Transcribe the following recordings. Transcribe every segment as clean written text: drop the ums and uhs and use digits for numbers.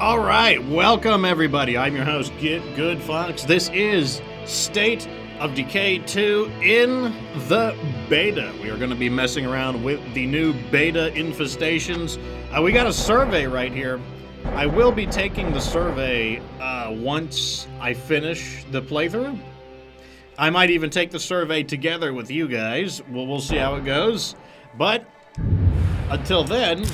All right, welcome everybody. I'm your host, Get Good Fox. This is State of Decay 2 in the beta. We are going to be messing around with the new beta infestations. We got a survey right here. I will be taking the survey once I finish the playthrough. I might even take the survey together with you guys. We'll see how it goes. But until then,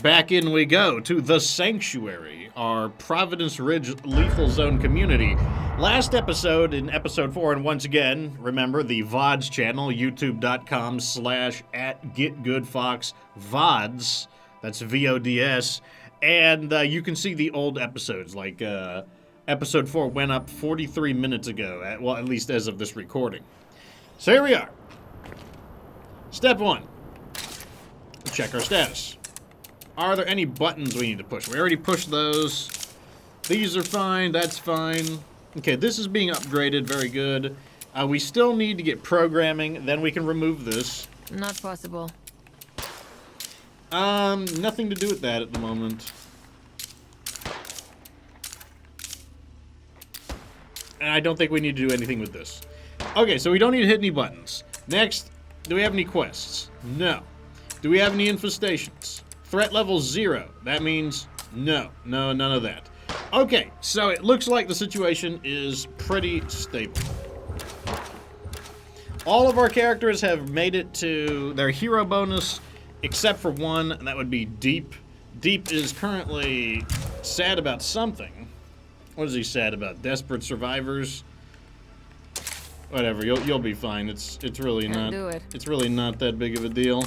back in we go to the Sanctuary, our Providence Ridge Lethal Zone community. Last episode, in episode 4, and once again, remember the VODs channel, youtube.com/@GetGoodFoxVODs. That's VODs. And you can see the old episodes, like episode 4 went up 43 minutes ago, at least as of this recording. So here we are. Step 1. Check our status. Are there any buttons we need to push? We already pushed those. These are fine. That's fine. Okay, this is being upgraded. Very good. We still need to get programming. Then we can remove this. Not possible. Nothing to do with that at the moment. And I don't think we need to do anything with this. Okay, so we don't need to hit any buttons. Next, do we have any quests? No. Do we have any infestations? Threat level 0. That means no. No, none of that. Okay, so it looks like the situation is pretty stable. All of our characters have made it to their hero bonus, except for one, and that would be Deep. Deep is currently sad about something. What is he sad about? Desperate survivors? Whatever, you'll be fine. It's really Can't not. do it. It's really not that big of a deal.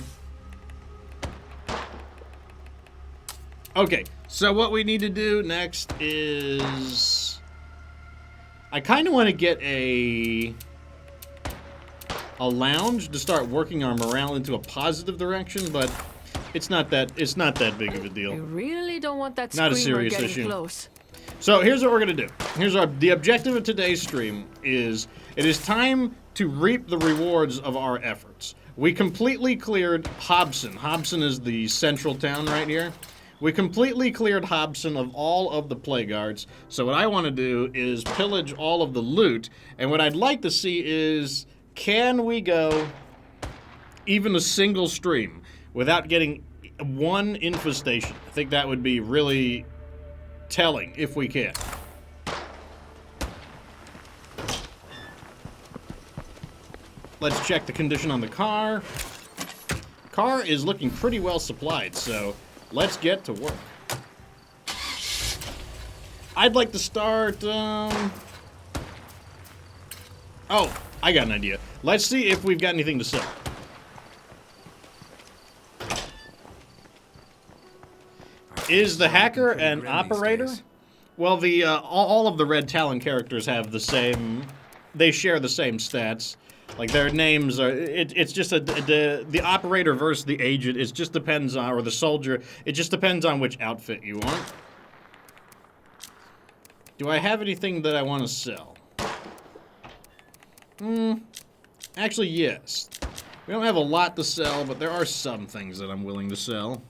Okay, so what we need to do next is I kind of want to get a lounge to start working our morale into a positive direction, but it's not that big of a I deal. really don't want that Not a screamer serious getting issue. close. So here's what we're gonna do. The objective of today's stream is it is time to reap the rewards of our efforts. We completely cleared Hobson. Hobson is the central town right here. We completely cleared Hobson of all of the plague guards. So what I want to do is pillage all of the loot. And what I'd like to see is, can we go even a single stream without getting one infestation? I think that would be really telling if we can. Let's check the condition on the car. Car is looking pretty well supplied, so let's get to work. I'd like to start, Oh, I got an idea. Let's see if we've got anything to sell. Is the hacker an operator? Well, all of the Red Talon characters have the same. They share the same stats. Like their names are. It's just the operator versus the agent. It just depends on, or the soldier. It just depends on which outfit you want. Do I have anything that I want to sell? Actually, yes. We don't have a lot to sell, but there are some things that I'm willing to sell.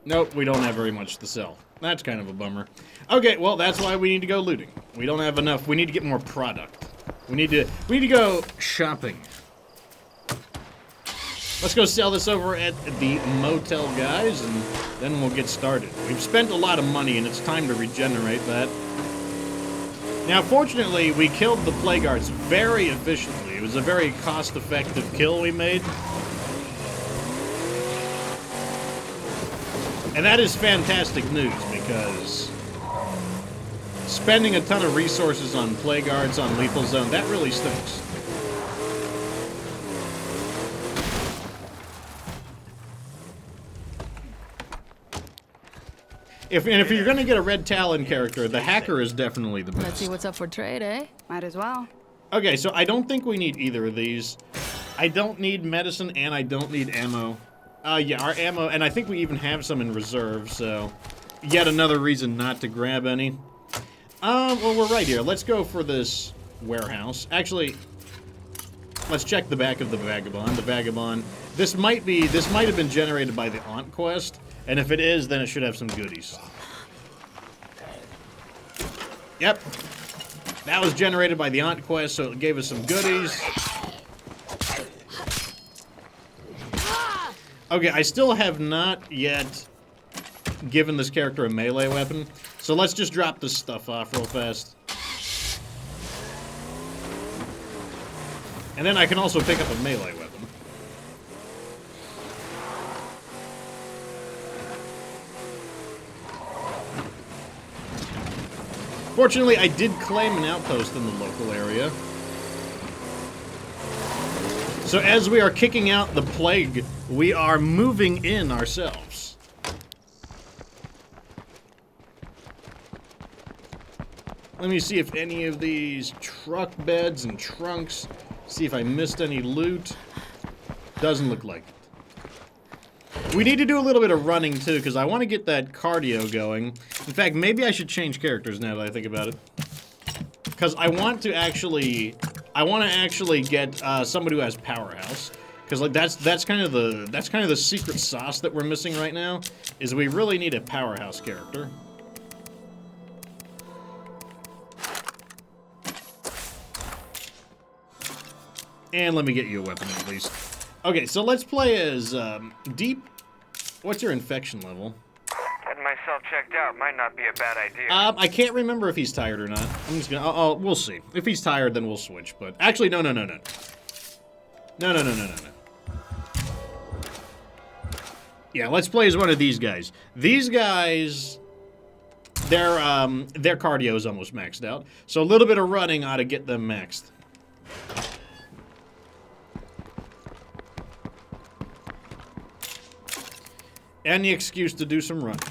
Nope, we don't have very much to sell. That's kind of a bummer. Okay, well, that's why we need to go looting. We don't have enough. We need to get more product. We need to go shopping. Let's go sell this over at the motel, guys, and then we'll get started. We've spent a lot of money, and it's time to regenerate that. Now, fortunately, we killed the plague guards very efficiently. It was a very cost-effective kill we made. And that is fantastic news, because spending a ton of resources on plague guards on Lethal Zone, that really stinks. If you're going to get a Red Talon character, the hacker is definitely the best. Let's see what's up for trade, eh? Might as well. Okay, so I don't think we need either of these. I don't need medicine, and I don't need ammo. Yeah, our ammo, and I think we even have some in reserve, so yet another reason not to grab any. Well, we're right here. Let's go for this warehouse. Actually, let's check the back of the Vagabond. The Vagabond. This might have been generated by the Aunt quest, and if it is, then it should have some goodies. Yep. That was generated by the Aunt quest, so it gave us some goodies. Okay, I still have not yet given this character a melee weapon, so let's just drop this stuff off real fast. And then I can also pick up a melee weapon. Fortunately, I did claim an outpost in the local area. So as we are kicking out the plague, we are moving in ourselves. Let me see if any of these truck beds and trunks, see if I missed any loot. Doesn't look like it. We need to do a little bit of running too, because I want to get that cardio going. In fact, maybe I should change characters now that I think about it. Because I want to actually get somebody who has powerhouse. Because like that's kind of the secret sauce that we're missing right now, is we really need a powerhouse character. And let me get you a weapon at least. Okay, so let's play as Deep. What's your infection level? Getting myself checked out might not be a bad idea. I can't remember if he's tired or not. I'm just gonna. We'll see. If he's tired, then we'll switch. But actually, no. No. Yeah, let's play as one of these guys. These guys, their cardio is almost maxed out. So a little bit of running ought to get them maxed. Any excuse to do some running.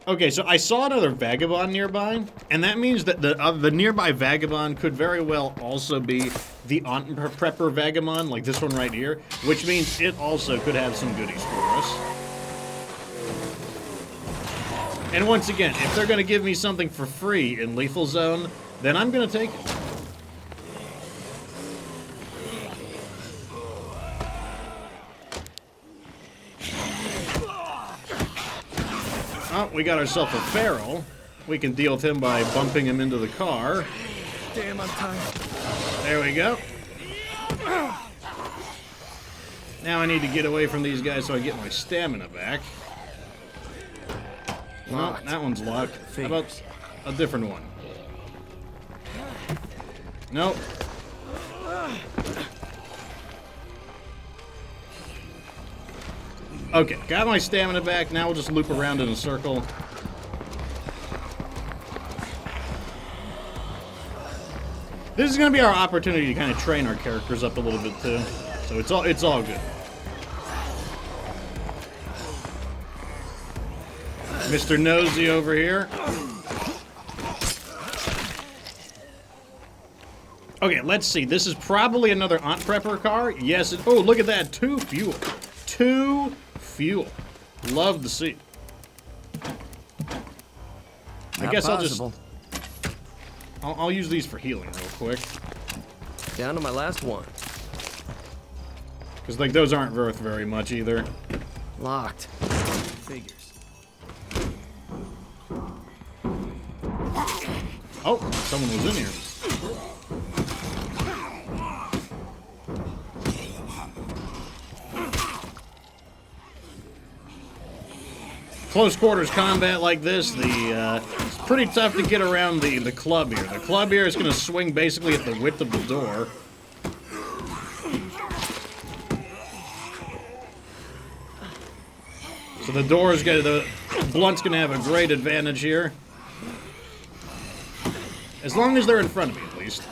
Okay, so I saw another Vagabond nearby, and that means that the nearby Vagabond could very well also be the Aunt Prepper Vagabond, like this one right here, which means it also could have some goodies for us. And once again, if they're going to give me something for free in Lethal Zone, then I'm going to take it. Oh, we got ourselves a feral. We can deal with him by bumping him into the car. Damn, I'm tired. There we go. Now I need to get away from these guys so I get my stamina back. No, that one's locked. How about a different one? Nope. Okay, got my stamina back. Now we'll just loop around in a circle. This is going to be our opportunity to kind of train our characters up a little bit too. So it's all good. Mr. Nosy over here. Okay, let's see. This is probably another Aunt Prepper car. Yes. Oh, look at that. 2 fuel. 2 fuel. Love to see. I guess I'll use these for healing real quick. Down to my last one. Because like those aren't worth very much either. Locked. Figures. Oh, someone was in here. Close quarters combat like this, it's pretty tough to get around the club here. The club here is going to swing basically at the width of the door. So the blunt's going to have a great advantage here. As long as they're in front of me, at least.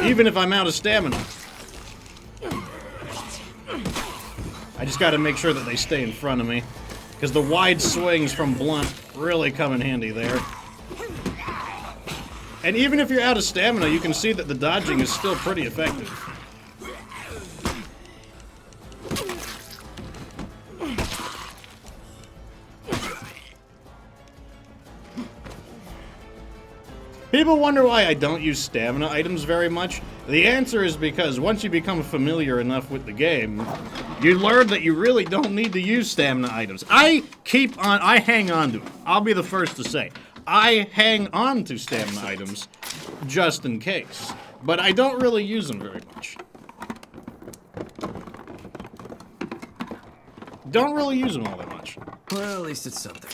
Even if I'm out of stamina. I just gotta make sure that they stay in front of me. Because the wide swings from blunt really come in handy there. And even if you're out of stamina, you can see that the dodging is still pretty effective. People wonder why I don't use stamina items very much. The answer is because once you become familiar enough with the game, you learn that you really don't need to use stamina items. I hang on to them. I'll be the first to say. I hang on to stamina items just in case. But I don't really use them very much. Don't really use them all that much. Well, at least it's something.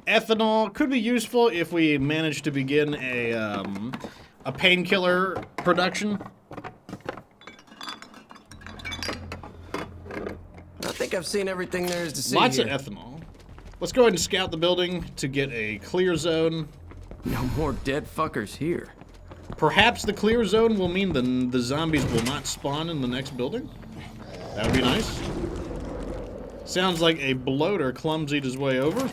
Ethanol could be useful if we manage to begin a painkiller production. I think I've seen everything there is to see Lots here. of ethanol. Let's go ahead and scout the building to get a clear zone. No more dead fuckers here. Perhaps the clear zone will mean the zombies will not spawn in the next building. That would be nice. Sounds like a bloater clumsied his way over.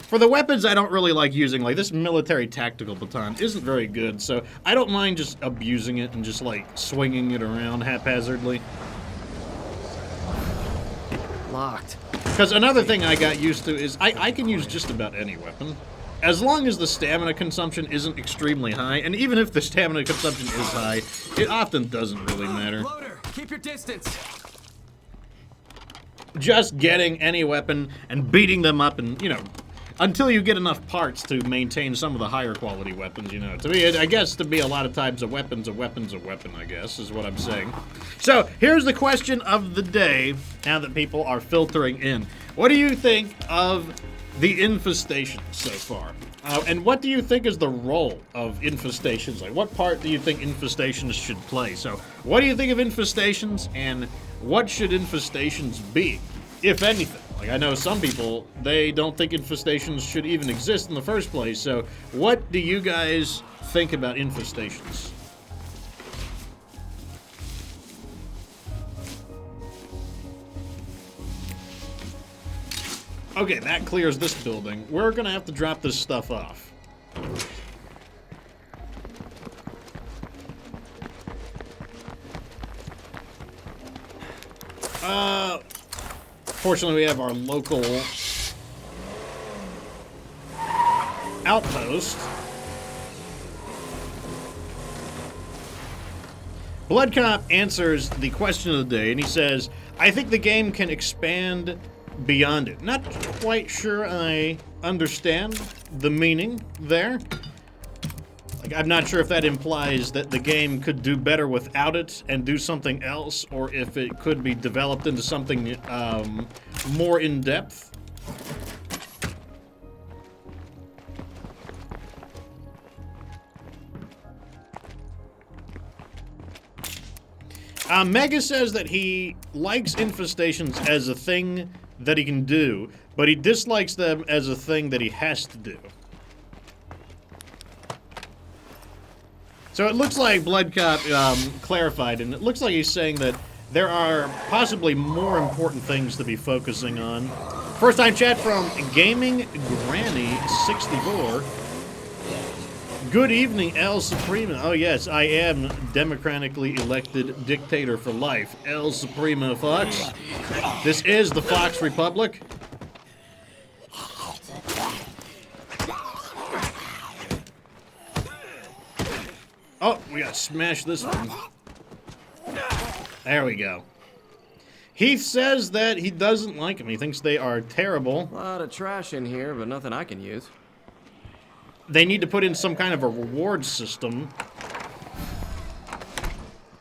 For the weapons, I don't really like using, like, this military tactical baton isn't very good, so I don't mind just abusing it and just, like, swinging it around haphazardly. Locked. Because another thing I got used to is I can use just about any weapon. As long as the stamina consumption isn't extremely high, and even if the stamina consumption is high, it often doesn't really matter. Loader, keep your distance. Just getting any weapon and beating them up and, you know, until you get enough parts to maintain some of the higher quality weapons, you know. To me, I guess to be a lot of times a weapon's a weapon, I guess, is what I'm saying. So, here's the question of the day, now that people are filtering in. What do you think of the Infestations so far? And what do you think is the role of Infestations? Like, what part do you think Infestations should play? So, what do you think of Infestations, and what should Infestations be, if anything? Like, I know some people, they don't think Infestations should even exist in the first place, so what do you guys think about Infestations? Okay, that clears this building. We're gonna have to drop this stuff off. Fortunately, we have our local outpost. Blood Cop answers the question of the day, and he says, I think the game can expand beyond it. Not quite sure I understand the meaning there. Like, I'm not sure if that implies that the game could do better without it and do something else, or if it could be developed into something more in-depth. Mega says that he likes Infestations as a thing that he can do, but he dislikes them as a thing that he has to do. So it looks like Blood Cop clarified, and it looks like he's saying that there are possibly more important things to be focusing on. First time chat from Gaming Granny 64. Good evening, El Suprema. Oh yes, I am democratically elected dictator for life. El Suprema Fox. This is the Fox Republic. Oh, we gotta smash this one. There we go. Heath says that he doesn't like them. He thinks they are terrible. A lot of trash in here, but nothing I can use. They need to put in some kind of a reward system.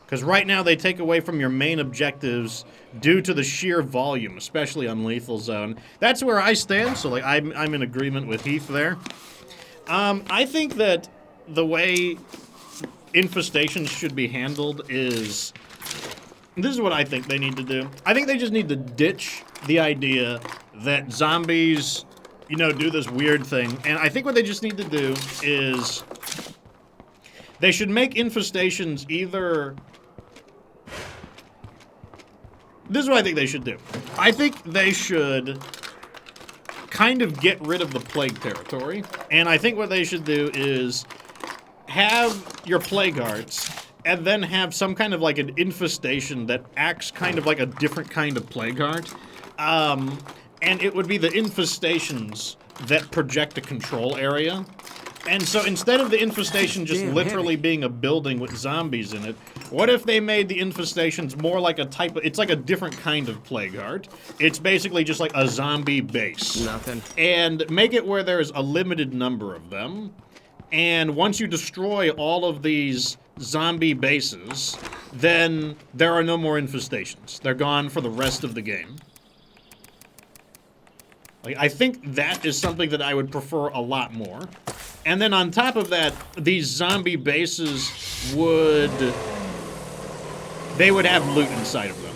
Because right now they take away from your main objectives due to the sheer volume, especially on Lethal Zone. That's where I stand, so like I'm in agreement with Heath there. I think that the way Infestations should be handled is... This is what I think they need to do. I think they just need to ditch the idea that zombies, you know, do this weird thing. And I think what they just need to do is... They should make Infestations either... This is what I think they should do. I think they should kind of get rid of the plague territory. And I think what they should do is have your plague hearts and then have some kind of like an infestation that acts kind of like a different kind of plague heart. and it would be the infestations that project a control area. And so instead of the infestation just literally being a building with zombies in it, what if they made the infestations more like a type of, it's like a different kind of plague heart. It's basically just like a zombie base. Nothing. And make it where there's a limited number of them. And once you destroy all of these zombie bases, then there are no more infestations. They're gone for the rest of the game. Like, I think that is something that I would prefer a lot more. And then on top of that, these zombie bases they would have loot inside of them.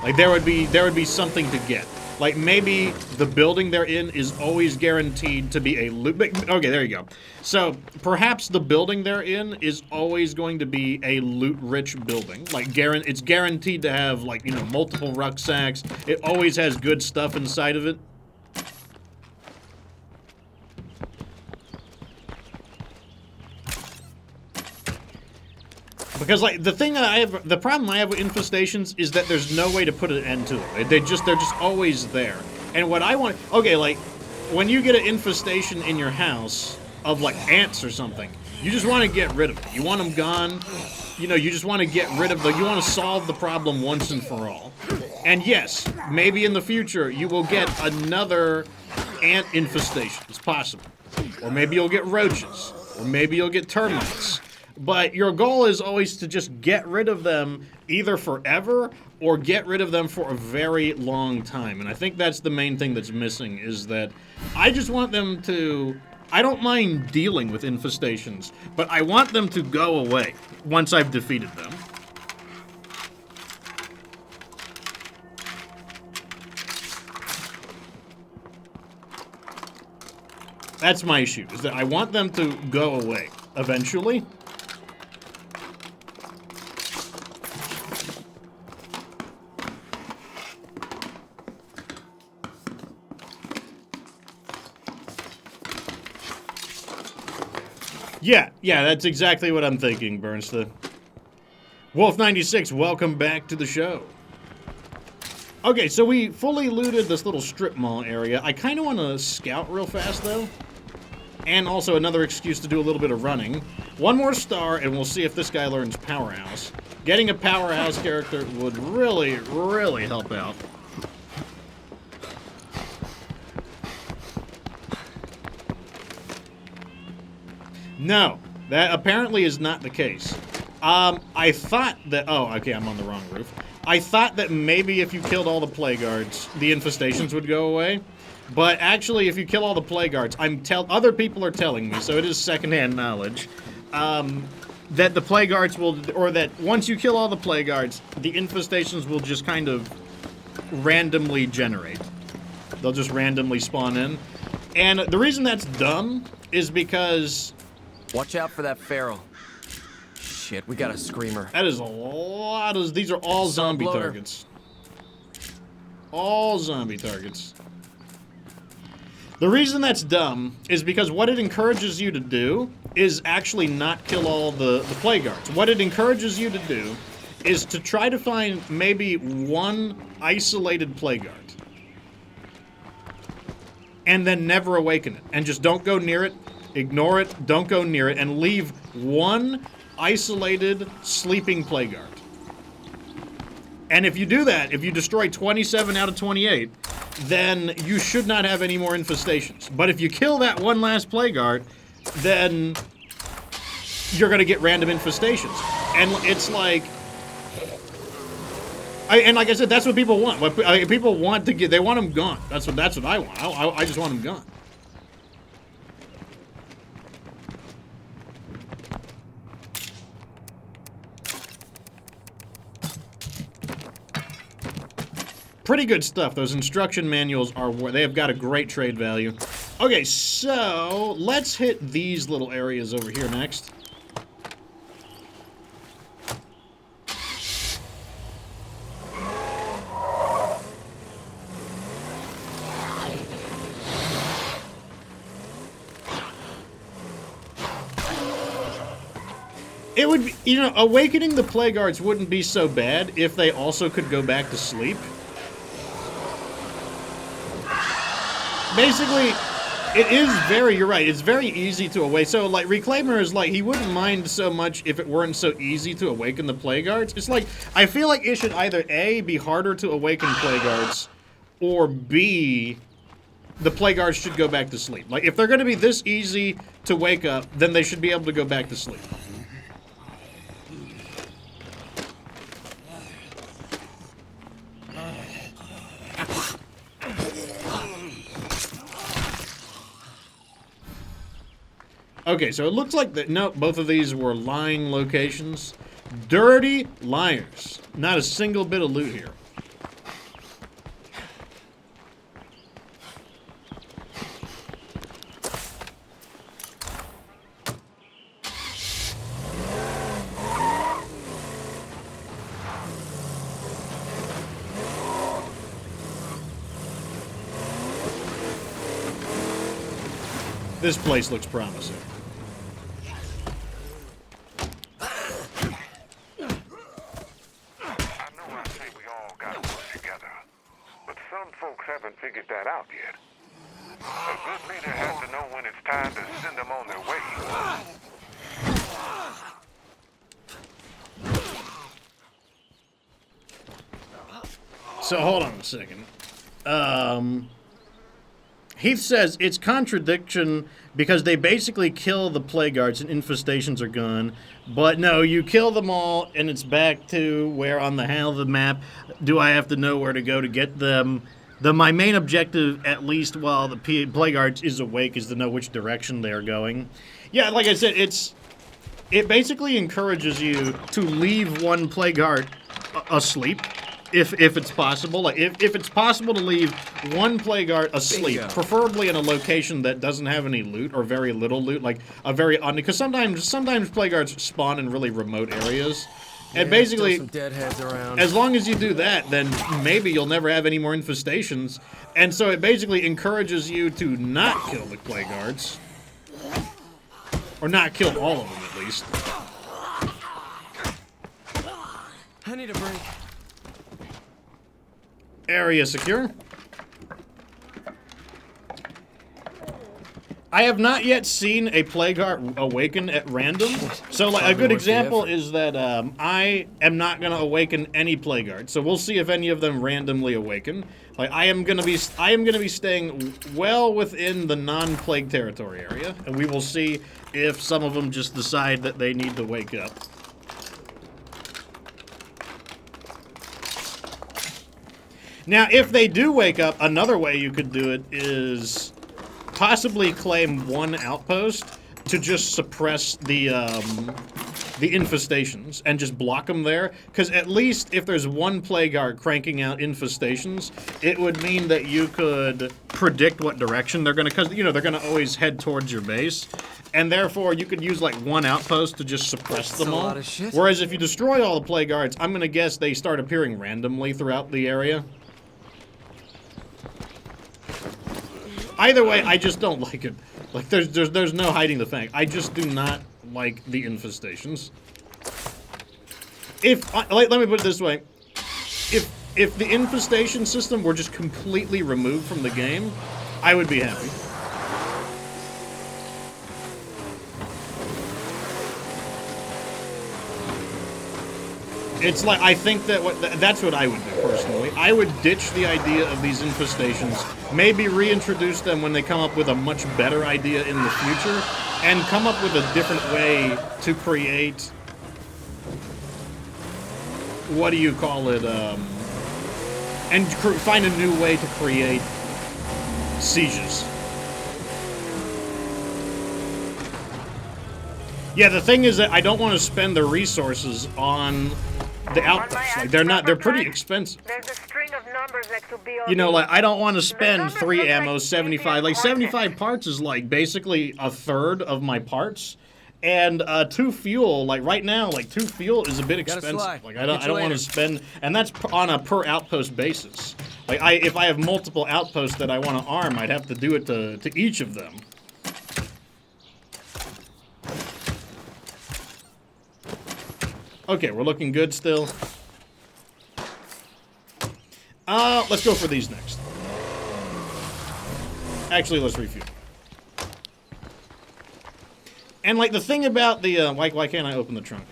Like, there would be something to get. Like, maybe the building they're in is always guaranteed to be a loot... Okay, there you go. So, perhaps the building they're in is always going to be a loot-rich building. Like, it's guaranteed to have, like, you know, multiple rucksacks. It always has good stuff inside of it. Because, like, the problem I have with infestations is that there's no way to put an end to them. They're just always there. And what I want, okay, like, when you get an infestation in your house of, like, ants or something, you just want to get rid of them. You want them gone. You know, you just want to get rid of them. You want to solve the problem once and for all. And yes, maybe in the future you will get another ant infestation. It's possible. Or maybe you'll get roaches. Or maybe you'll get termites. But your goal is always to just get rid of them either forever or get rid of them for a very long time. And I think that's the main thing that's missing, is that I just want them to... I don't mind dealing with infestations, but I want them to go away once I've defeated them. That's my issue, is that I want them to go away eventually. Yeah, that's exactly what I'm thinking, Bernsta. Wolf96, welcome back to the show. Okay, so we fully looted this little strip mall area. I kind of want to scout real fast, though. And also another excuse to do a little bit of running. One more star, and we'll see if this guy learns Powerhouse. Getting a Powerhouse character would really, really help out. No, that apparently is not the case. I thought that... Oh, okay, I'm on the wrong roof. I thought that maybe if you killed all the plague guards, the infestations would go away. But actually, if you kill all the plague guards, other people are telling me, so it is secondhand knowledge, that the plague guards will... Or that once you kill all the plague guards, the infestations will just kind of randomly generate. They'll just randomly spawn in. And the reason that's dumb is because... Watch out for that feral. Shit, we got a screamer. That is a lot of... These are all zombie targets. All zombie targets. The reason that's dumb is because what it encourages you to do is actually not kill all the plague guards. What it encourages you to do is to try to find maybe one isolated plague guard. And then never awaken it. And just don't go near it. Ignore it, don't go near it, and leave one isolated sleeping plague guard. And if you do that, if you destroy 27 out of 28, then you should not have any more infestations. But if you kill that one last plague guard, then you're going to get random infestations. And it's like... and like I said, that's what people want. People want to get... They want them gone. That's what I want. I just want them gone. Pretty good stuff. Those instruction manuals they have got a great trade value. Okay, so let's hit these little areas over here next. It would be, you know, awakening the plague guards wouldn't be so bad if they also could go back to sleep. basically, it is very, you're right, it's very easy to awaken. So, like, Reclaimer is like, he wouldn't mind so much if it weren't so easy to awaken the Plague Guards. It's like, I feel like it should either A, be harder to awaken Plague Guards, or B, the Plague Guards should go back to sleep. Like, if they're gonna be this easy to wake up, then they should be able to go back to sleep. Okay, so it looks like that. No, both of these were lying locations. Dirty liars. Not a single bit of loot here. This place looks promising. Haven't figured that out yet. A good leader has to know when it's time to send them on their way. So hold on a second. Heath says it's contradiction because they basically kill the Plague Guards and infestations are gone. But no, you kill them all and it's back to where on the hell of the map do I have to know where to go to get them. My main objective, at least while the Plague Guards is awake, is to know which direction they're going. Yeah, like I said, it basically encourages you to leave one Plague Guard asleep, if it's possible. Like if it's possible to leave one Plague Guard asleep, preferably in a location that doesn't have any loot or very little loot, like a very because sometimes Plague Guards spawn in really remote areas. And basically, some deadheads around. As long as you do that, then maybe you'll never have any more infestations. And so it basically encourages you to not kill the Plague Guards. Or not kill all of them, at least. I need a break. Area secure. I have not yet seen a Plague Guard awaken at random. So, like, a good example is that I am not going to awaken any Plague Guard. So we'll see if any of them randomly awaken. Like, I am going to be staying well within the non-plague territory area, and we will see if some of them just decide that they need to wake up. Now, if they do wake up, another way you could do it is possibly claim one outpost to just suppress the infestations and just block them there. Because at least if there's one Plague Guard cranking out infestations, it would mean that you could predict what direction they're gonna, because, you know, they're gonna always head towards your base. And therefore, you could use like one outpost to just suppress them all. Whereas if you destroy all the Plague Guards, I'm gonna guess they start appearing randomly throughout the area. Either way, I just don't like it. Like, there's no hiding the fact. I just do not like the infestations. Let me put it this way. If the infestation system were just completely removed from the game, I would be happy. It's like, I think that that's what I would do, personally. I would ditch the idea of these infestations, maybe reintroduce them when they come up with a much better idea in the future, and come up with a different way to create, what do you call it, and find a new way to create sieges. Yeah, the thing is that I don't want to spend the resources on the outposts. Like, they're pretty expensive. There's a string of numbers next to BOD. You know, like, I don't want to spend 3 ammo, 75. Like, 75 parts is, like, basically a third of my parts. And 2 fuel, like, right now, like, 2 fuel is a bit expensive. Like, I don't want to spend, and that's on a per outpost basis. Like, if I have multiple outposts that I want to arm, I'd have to do it to each of them. Okay, we're looking good still. Let's go for these next. Actually, let's refuel. And, like, the thing about the, why can't I open the trunk?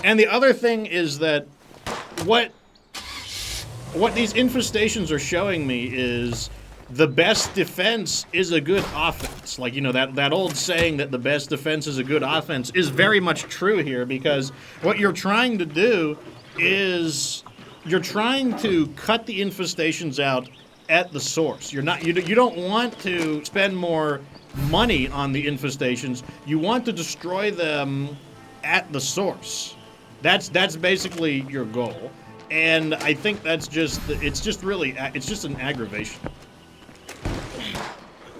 And the other thing is that what these infestations are showing me is the best defense is a good offense. Like, you know, that old saying that the best defense is a good offense is very much true here, because what you're trying to do is you're trying to cut the infestations out at the source. You don't want to spend more money on the infestations. You want to destroy them at the source. That's basically your goal. And I think it's just an aggravation.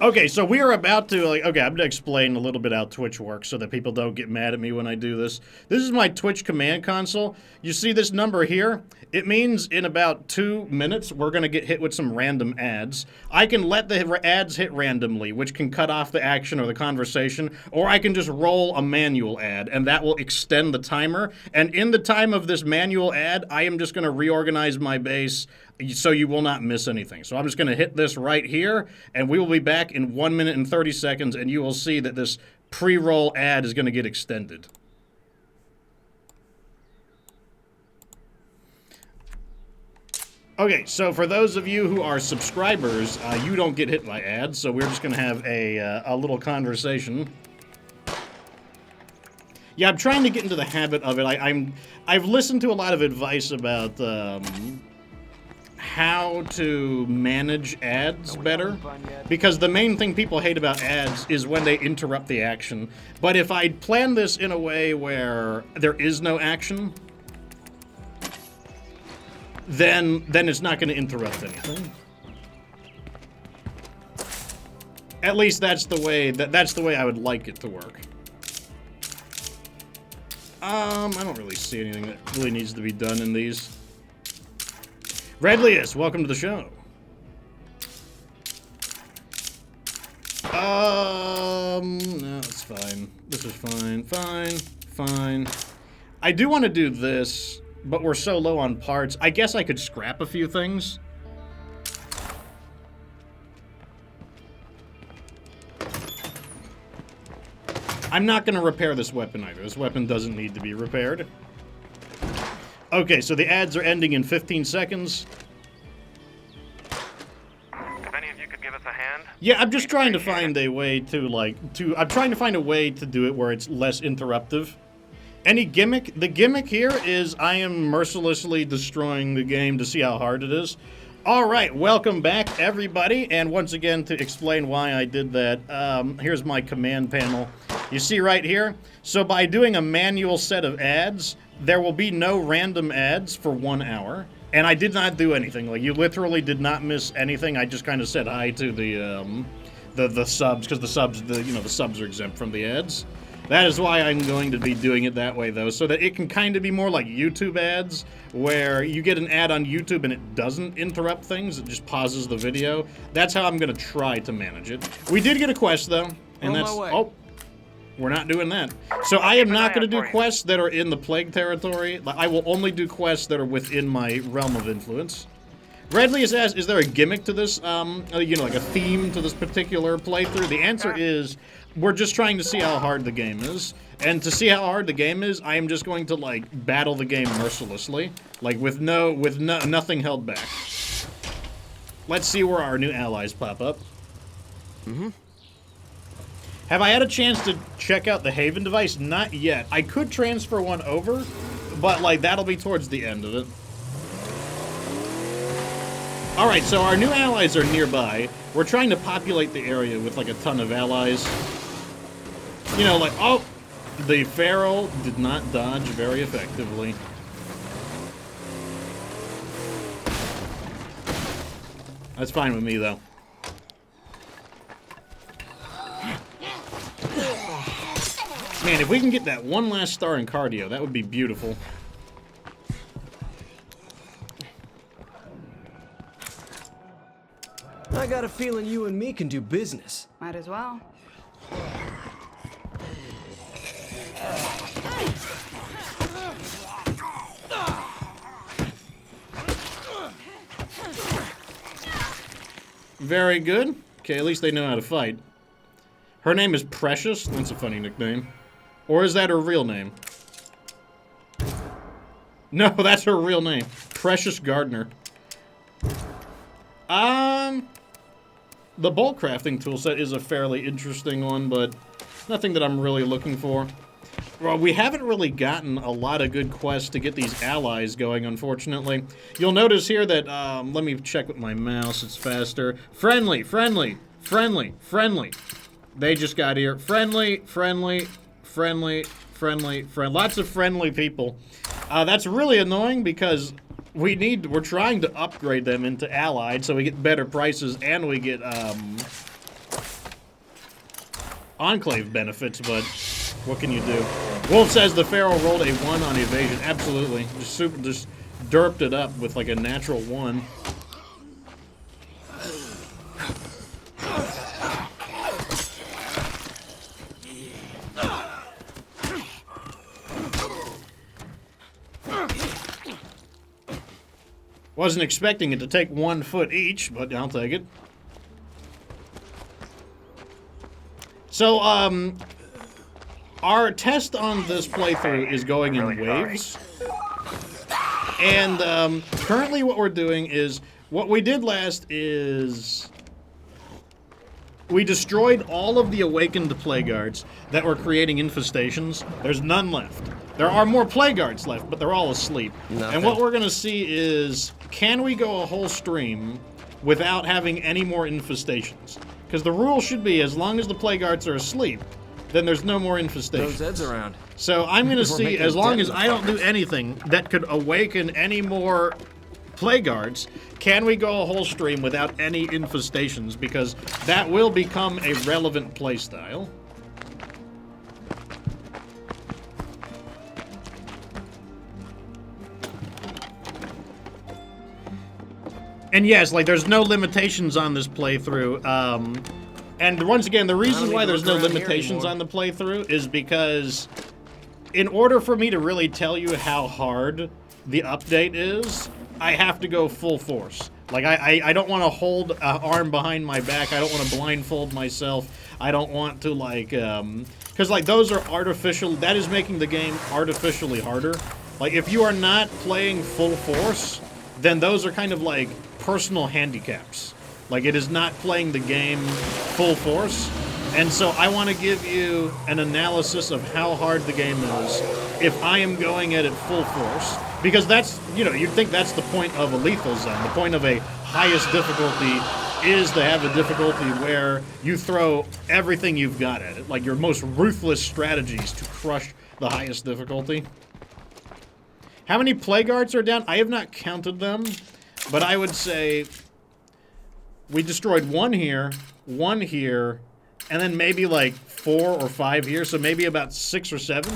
Okay, so we are about to, I'm going to explain a little bit how Twitch works so that people don't get mad at me when I do this. This is my Twitch command console. You see this number here? It means in about 2 minutes, we're going to get hit with some random ads. I can let the ads hit randomly, which can cut off the action or the conversation, or I can just roll a manual ad, and that will extend the timer. And in the time of this manual ad, I am just going to reorganize my base so you will not miss anything. So I'm just going to hit this right here, and we will be back in 1 minute and 30 seconds, and you will see that this pre-roll ad is going to get extended. Okay, so for those of you who are subscribers, you don't get hit by ads, so we're just going to have a little conversation. Yeah, I'm trying to get into the habit of it. I've listened to a lot of advice about how to manage ads better, because the main thing people hate about ads is when they interrupt the action. But if I plan this in a way where there is no action, then it's not going to interrupt anything. At least that's the way I would like it to work. I don't really see anything that really needs to be done in these. Redlius, welcome to the show. No, it's fine. This is fine. Fine. I do want to do this, but we're so low on parts. I guess I could scrap a few things. I'm not going to repair this weapon either. This weapon doesn't need to be repaired. Okay, so the ads are ending in 15 seconds. If any of you could give us a hand? Yeah, I'm just trying to find a way to, I'm trying to find a way to do it where it's less interruptive. Any gimmick? The gimmick here is I am mercilessly destroying the game to see how hard it is. All right, welcome back, everybody. And once again, to explain why I did that, here's my command panel. You see right here? So by doing a manual set of ads, there will be no random ads for 1 hour. And I did not do anything. Like, you literally did not miss anything. I just kind of said hi to the subs, because the subs are exempt from the ads. That is why I'm going to be doing it that way, though, so that it can kind of be more like YouTube ads, where you get an ad on YouTube and it doesn't interrupt things, it just pauses the video. That's how I'm going to try to manage it. We did get a quest, though, and that's... Oh, we're not doing that. So I am not going to do quests that are in the Plague territory. I will only do quests that are within my realm of influence. Redley has asked, is there a gimmick to this, like a theme to this particular playthrough? The answer is, we're just trying to see how hard the game is. And to see how hard the game is, I am just going to, battle the game mercilessly. With nothing held back. Let's see where our new allies pop up. Mm-hmm. Have I had a chance to check out the Haven device? Not yet. I could transfer one over, but, that'll be towards the end of it. Alright, so our new allies are nearby. We're trying to populate the area with, a ton of allies. Oh! The Feral did not dodge very effectively. That's fine with me, though. Man, if we can get that one last star in cardio, that would be beautiful. I got a feeling you and me can do business. Might as well. Very good. Okay, at least they know how to fight. Her name is Precious. That's a funny nickname. Or is that her real name? No, that's her real name. Precious Gardner. The bolt crafting toolset is a fairly interesting one, but nothing that I'm really looking for. Well, we haven't really gotten a lot of good quests to get these allies going, unfortunately. You'll notice here that, let me check with my mouse, it's faster. Friendly, friendly, friendly, friendly. They just got here. Friendly, friendly, friendly, friendly, friend. Lots of friendly people. That's really annoying because we're trying to upgrade them into allied so we get better prices and we get, enclave benefits, but what can you do? Wolf says the Pharaoh rolled a 1 on evasion. Absolutely. Just derped it up with like a natural 1. Wasn't expecting it to take 1 foot each, but I'll take it. So, our test on this playthrough is going in waves. And, currently what we're doing is, what we did last is we destroyed all of the awakened plague guards that were creating infestations. There's none left. There are more plague guards left, but they're all asleep. Nothing. And what we're gonna see is, can we go a whole stream without having any more infestations? Because the rule should be, as long as the plague guards are asleep, then there's no more infestations. Those Zeds around. So I'm gonna We're see, making as a long dent as in the I don't do anything that could awaken any more plague guards, can we go a whole stream without any infestations? Because that will become a relevant playstyle. And yes, like, there's no limitations on this playthrough. And once again, the reason why there's no limitations on the playthrough is because in order for me to really tell you how hard the update is, I have to go full force. Like, I don't want to hold an arm behind my back. I don't want to blindfold myself. I don't want to, like, because, like, those are artificial. That is making the game artificially harder. Like, if you are not playing full force, then those are kind of like personal handicaps. Like, it is not playing the game full force. And so I want to give you an analysis of how hard the game is if I am going at it full force. Because that's, you know, you'd think that's the point of a lethal zone. The point of a highest difficulty is to have a difficulty where you throw everything you've got at it. Like, your most ruthless strategies to crush the highest difficulty. How many plague guards are down? I have not counted them, but I would say we destroyed 1 here, 1 here, and then maybe like 4 or 5 here, so maybe about 6 or 7.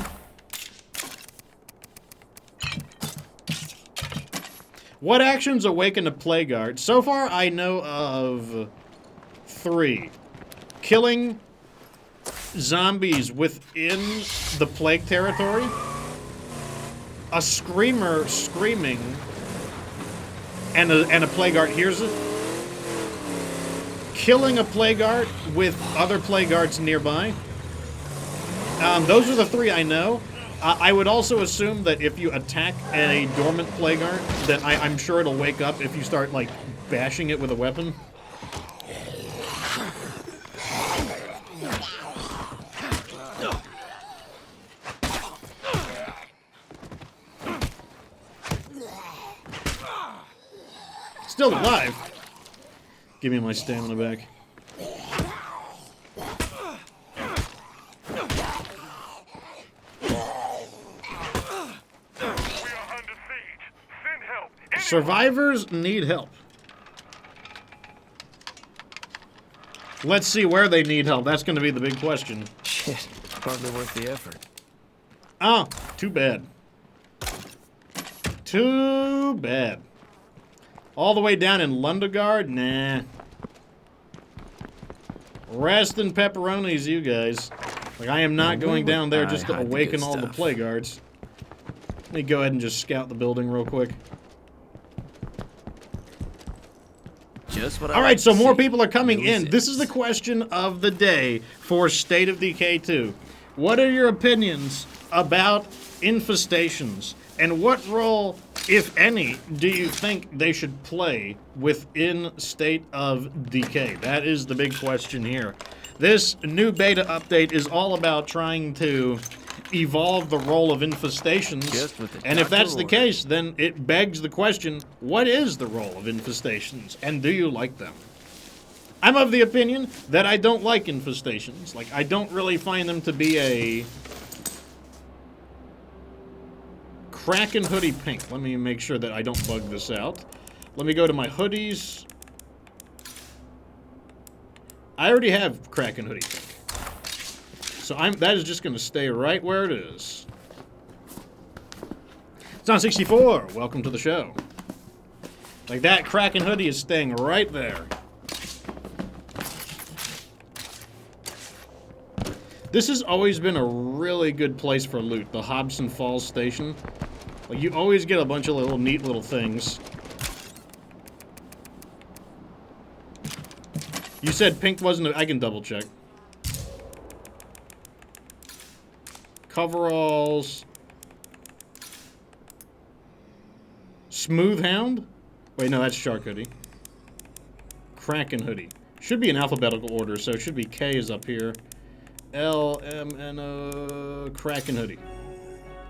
What actions awaken a plague guard? So far, I know of 3. Killing zombies within the plague territory. A screamer screaming, and a plague guard hears it. Killing a plague guard with other plague guards nearby. Those are the 3 I know. I would also assume that if you attack a dormant plague guard, that I'm sure it'll wake up if you start, like, bashing it with a weapon. Still alive. Give me my stamina back. Survivors need help. Let's see where they need help. That's going to be the big question. Shit, hardly worth the effort. Oh, too bad. Too bad. All the way down in Lundegard? Nah. Rest in pepperonis, you guys. Like, I am not going down there just to awaken all the plague guards. Let me go ahead and just scout the building real quick. Just what I All like right, so to more see. people are coming New in. This is the zips. question of the day for State of Decay 2. What are your opinions about infestations? And what role, if any, do you think they should play within State of Decay? That is the big question here. This new beta update is all about trying to evolve the role of infestations. Just with the And if doctor that's the order. case, then it begs the question, what is the role of infestations? And do you like them? I'm of the opinion that I don't like infestations. Like, I don't really find them to be a Kraken hoodie pink. Let me make sure that I don't bug this out. Let me go to my hoodies. I already have Kraken hoodie pink. So that is just going to stay right where it is. It's on 64. Welcome to the show. Like, that Kraken hoodie is staying right there. This has always been a really good place for loot, the Hobson Falls station. Like, you always get a bunch of little neat little things. You said pink wasn't I can double check. Coveralls. Smooth Hound? Wait, no, that's Shark Hoodie. Kraken Hoodie. Should be in alphabetical order, so it should be K is up here. L, M, N, O, Kraken Hoodie.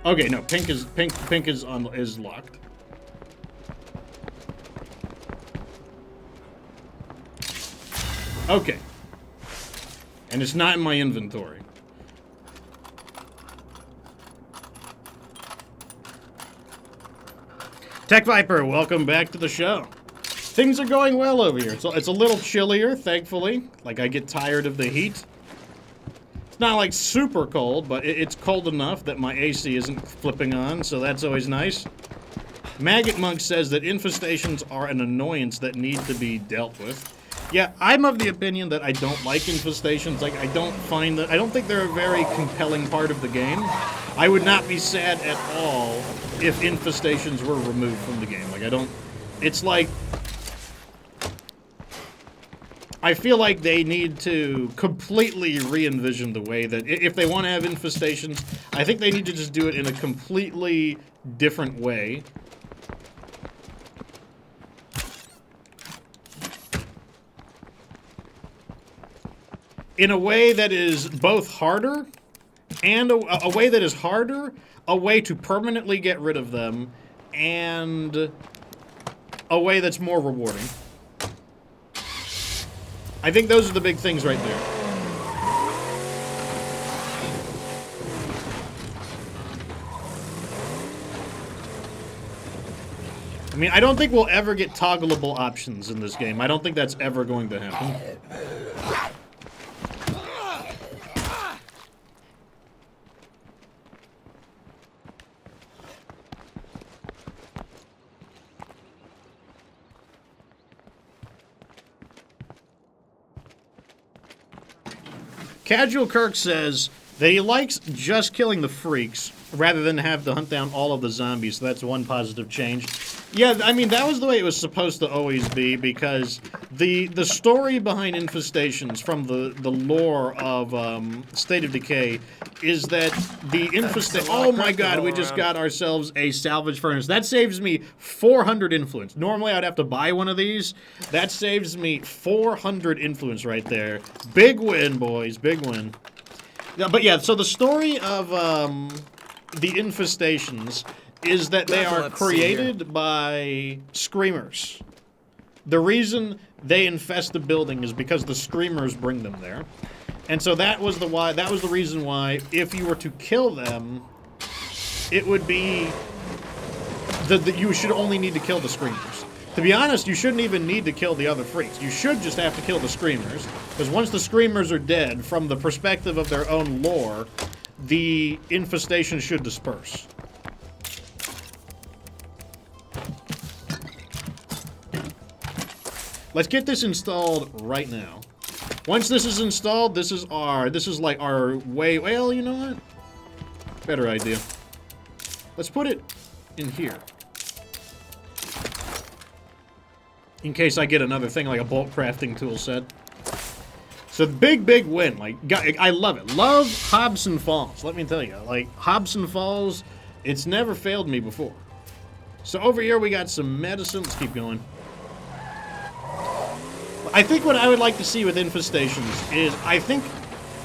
Okay, no, pink is locked. Okay. And it's not in my inventory. Tech Viper, welcome back to the show. Things are going well over here. It's a little chillier, thankfully. Like, I get tired of the heat. It's not like super cold, but it's cold enough that my AC isn't flipping on, so that's always nice. Maggot Monk says that infestations are an annoyance that need to be dealt with. Yeah, I'm of the opinion that I don't like infestations. Like, I don't think they're a very compelling part of the game. I would not be sad at all if infestations were removed from the game. Like, it's like, I feel like they need to completely re-envision the way that, if they want to have infestations, I think they need to just do it in a completely different way. In a way that is both harder, and a way that is harder, a way to permanently get rid of them, and a way that's more rewarding. I think those are the big things right there. I mean, I don't think we'll ever get toggleable options in this game. I don't think that's ever going to happen. Casual Kirk says that he likes just killing the freaks rather than have to hunt down all of the zombies, so that's one positive change. Yeah, I mean, that was the way it was supposed to always be, because the story behind Infestations from the lore of State of Decay is that the infestation... Oh my god, we just got ourselves a salvage furnace. That saves me 400 influence. Normally I'd have to buy one of these. That saves me 400 influence right there. Big win, boys, big win. Yeah, but yeah, so the story of the Infestations is that they are created by screamers. The reason they infest the building is because the screamers bring them there. And so that was the reason why, if you were to kill them, it would be you should only need to kill the screamers. To be honest, you shouldn't even need to kill the other freaks. You should just have to kill the screamers, because once the screamers are dead, from the perspective of their own lore, the infestation should disperse. Let's get this installed right now. Once this is installed, this is like our way, well, you know what? Better idea. Let's put it in here. in case I get another thing like a bolt crafting tool set. So big win. Like, I love it. Love Hobson Falls. Let me tell you, like Hobson Falls, it's never failed me before. So over here we got some medicine. Let's keep going. I think what I would like to see with Infestations is, I think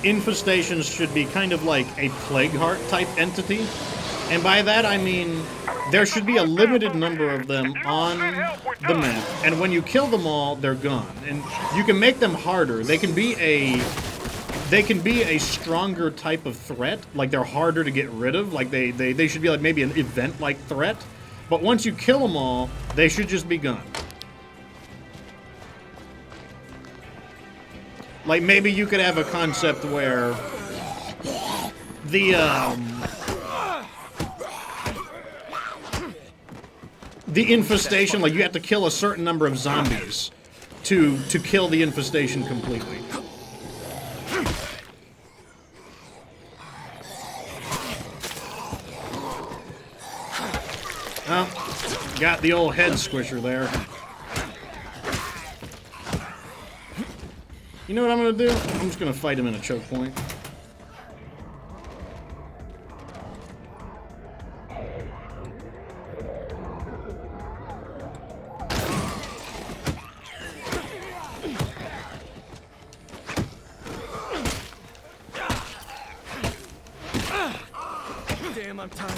Infestations should be kind of like a Plague Heart type entity. And by that I mean, there should be a limited number of them on the map. And when you kill them all, they're gone. And you can make them harder. They can be a stronger type of threat. Like, they're harder to get rid of. Like, they should be like maybe an event-like threat. But once you kill them all, they should just be gone. Like, maybe you could have a concept where the infestation, like, you have to kill a certain number of zombies to kill the infestation completely. Oh, got the old head squisher there. You know what I'm gonna do? I'm just gonna fight him in a choke point. Damn, I'm tired.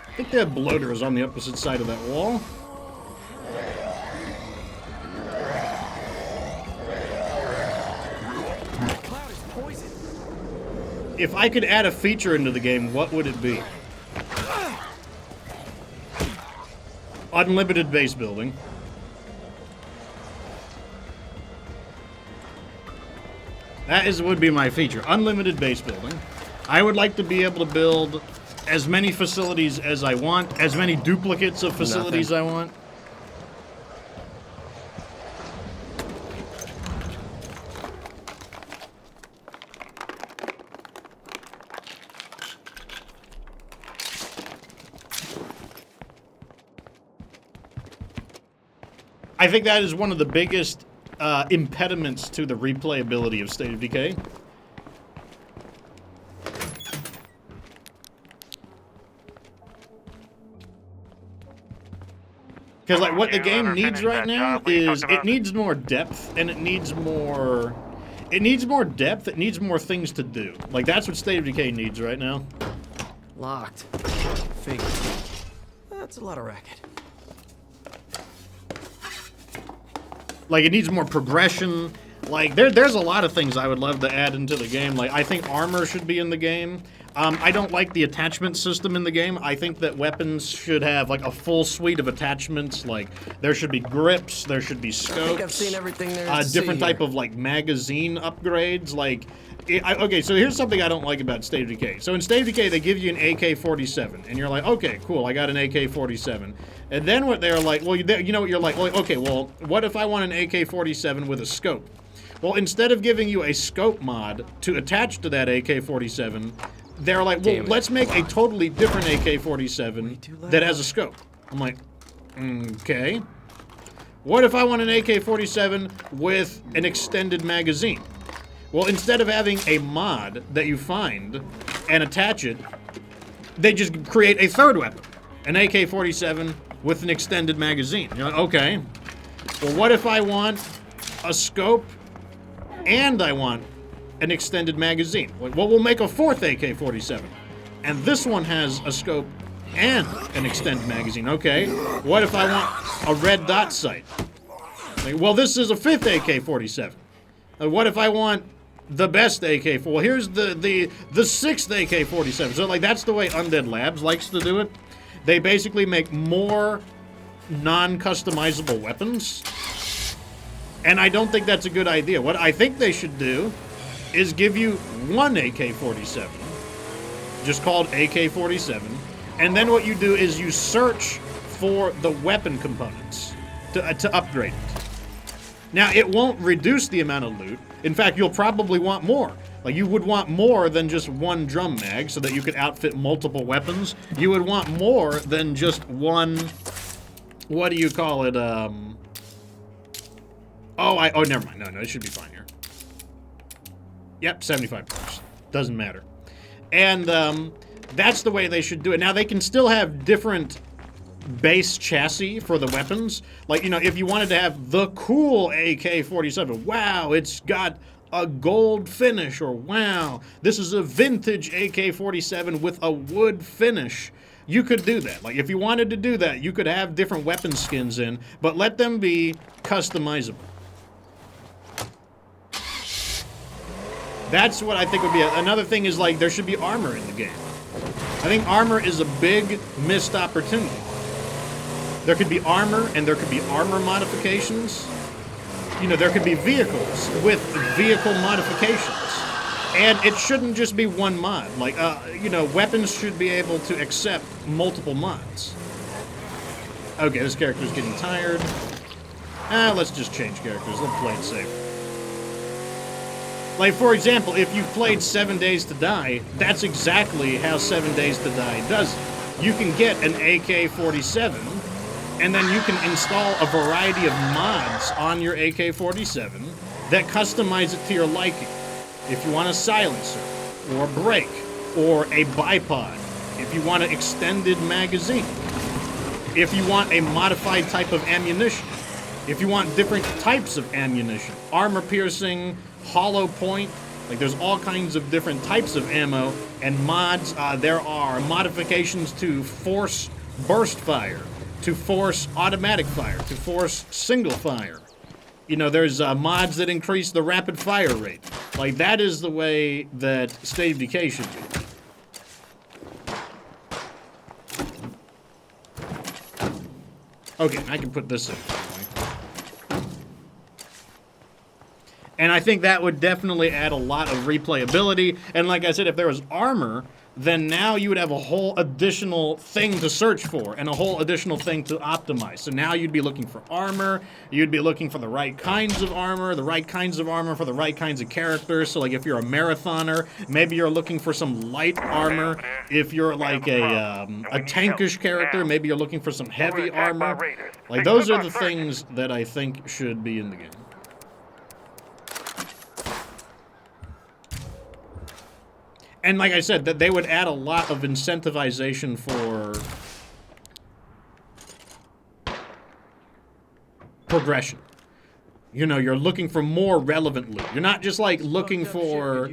I think that bloater is on the opposite side of that wall. If I could add a feature into the game, what would it be? Unlimited base building. That would be my feature. Unlimited base building. I would like to be able to build as many facilities as I want, as many duplicates of facilities I want. I think that is one of the biggest impediments to the replayability of State of Decay. Because, like, what the game needs right now is, it needs more depth, and it needs more depth, it needs more things to do. Like, that's what State of Decay needs right now. Locked. Fake. That's a lot of racket. Like, it needs more progression. Like, there's a lot of things I would love to add into the game. Like, I think armor should be in the game. I don't like the attachment system in the game. I think that weapons should have, like, a full suite of attachments. Like, there should be grips, there should be scopes. I think I've seen everything there is to different see type here. of, like, magazine upgrades. Like, okay, so here's something I don't like about State of Decay. So in State of Decay, they give you an AK-47, and you're like, okay, cool, I got an AK-47. And then what they're like, well, you know what, you're like, well, okay, well, what if I want an AK-47 with a scope? Well, instead of giving you a scope mod to attach to that AK-47, they're like, well, let's make a totally different AK-47 that has a scope. I'm like, okay. What if I want an AK-47 with an extended magazine? Well, instead of having a mod that you find and attach it, they just create a third weapon, an AK-47 with an extended magazine. You're like, okay. Well, what if I want a scope and I want an extended magazine? Well, we'll make a fourth AK-47. And this one has a scope and an extended magazine. Okay. What if I want a red dot sight? Like, well, this is a fifth AK-47. What if I want the best AK-47? Well, here's the sixth AK-47. So, like, that's the way Undead Labs likes to do it. They basically make more non-customizable weapons. And I don't think that's a good idea. What I think they should do is give you one AK-47, just called AK-47, and then what you do is you search for the weapon components to upgrade it. Now, it won't reduce the amount of loot. In fact, you'll probably want more. Like, you would want more than just one drum mag so that you could outfit multiple weapons. You would want more than just one, what do you call it, oh, never mind. No, it should be fine here. Yep, 75%. Doesn't matter. And, that's the way they should do it. Now, they can still have different base chassis for the weapons. Like, you know, if you wanted to have the cool AK-47, wow, it's got a gold finish, or wow, this is a vintage AK-47 with a wood finish. You could do that. Like, if you wanted to do that, you could have different weapon skins in, but let them be customizable. That's what I think would be another thing is, like, there should be armor in the game. I think armor is a big missed opportunity. There could be armor, and there could be armor modifications. You know, there could be vehicles with vehicle modifications. And it shouldn't just be one mod. Like, you know, weapons should be able to accept multiple mods. Okay, this character's getting tired. Let's just change characters. Let's play it safe. Like, for example, if you've played 7 Days to Die, that's exactly how 7 Days to Die does it. You can get an AK-47, and then you can install a variety of mods on your AK-47 that customize it to your liking. If you want a silencer, or a brake, or a bipod, if you want an extended magazine, if you want a modified type of ammunition, if you want different types of ammunition, armor piercing, hollow point, like there's all kinds of different types of ammo and mods. There are modifications to force burst fire, to force automatic fire, to force single fire. You know, there's mods that increase the rapid fire rate. Like, that is the way that State of Decay should be. Okay, I can put this in. And I think that would definitely add a lot of replayability. And like I said, if there was armor, then now you would have a whole additional thing to search for and a whole additional thing to optimize. So now you'd be looking for armor, you'd be looking for the right kinds of armor, for the right kinds of characters. So like if you're a marathoner, maybe you're looking for some light armor. If you're like a tankish character, maybe you're looking for some heavy armor. Like those are the things that I think should be in the game. And like I said, that they would add a lot of incentivization for progression. You know, you're looking for more relevant loot. You're not just like looking for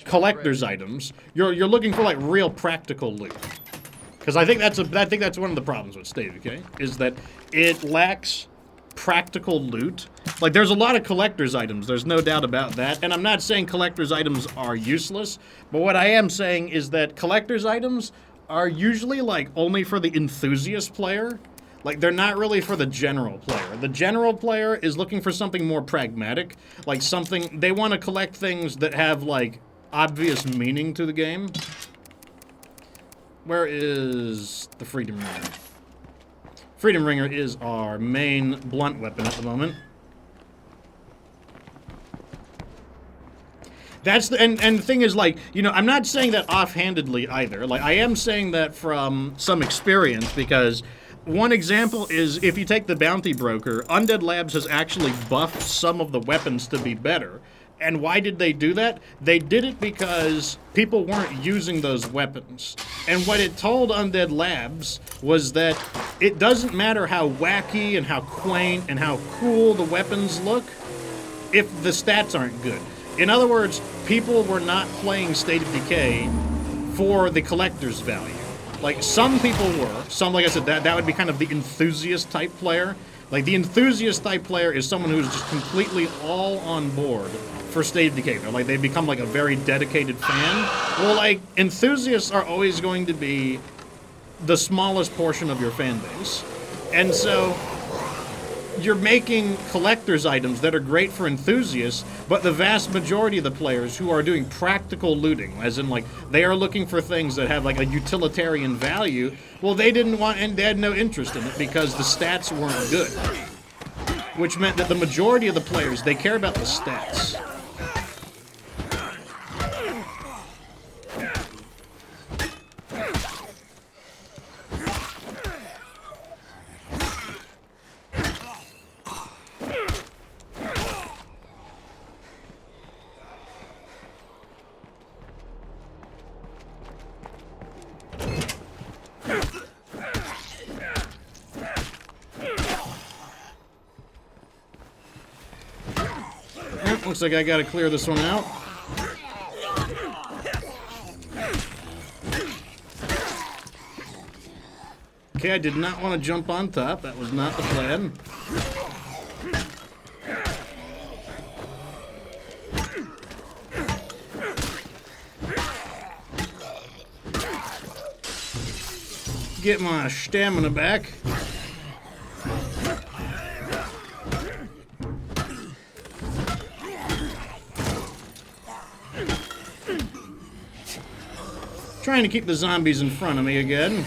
collector's items. You're looking for like real practical loot. Because I think that's one of the problems with State of Decay is that it lacks practical loot. Like, there's a lot of collector's items, there's no doubt about that, and I'm not saying collector's items are useless, but what I am saying is that collector's items are usually, like, only for the enthusiast player. Like, they're not really for the general player. The general player is looking for something more pragmatic, like something, they want to collect things that have, like, obvious meaning to the game. Where is the Freedom Ringer? Freedom Ringer is our main blunt weapon at the moment. That's the, and the thing is, like, you know, I'm not saying that offhandedly either. Like, I am saying that from some experience, because one example is if you take the Bounty Broker, Undead Labs has actually buffed some of the weapons to be better. And why did they do that? They did it because people weren't using those weapons. And what it told Undead Labs was that it doesn't matter how wacky and how quaint and how cool the weapons look if the stats aren't good. In other words, people were not playing State of Decay for the collector's value. Like, some people were. Some, like I said, that would be kind of the enthusiast type player. Like, the enthusiast type player is someone who's just completely all on board for State of Decay. They're like, they become like a very dedicated fan. Well, like, enthusiasts are always going to be the smallest portion of your fan base. And so you're making collector's items that are great for enthusiasts, but the vast majority of the players who are doing practical looting, as in, like, they are looking for things that have, like, a utilitarian value, well, they didn't want, and they had no interest in it because the stats weren't good. Which meant that the majority of the players, they care about the stats. Looks like I gotta clear this one out. Okay, I did not want to jump on top. That was not the plan. Get my stamina back. Trying to keep the zombies in front of me again.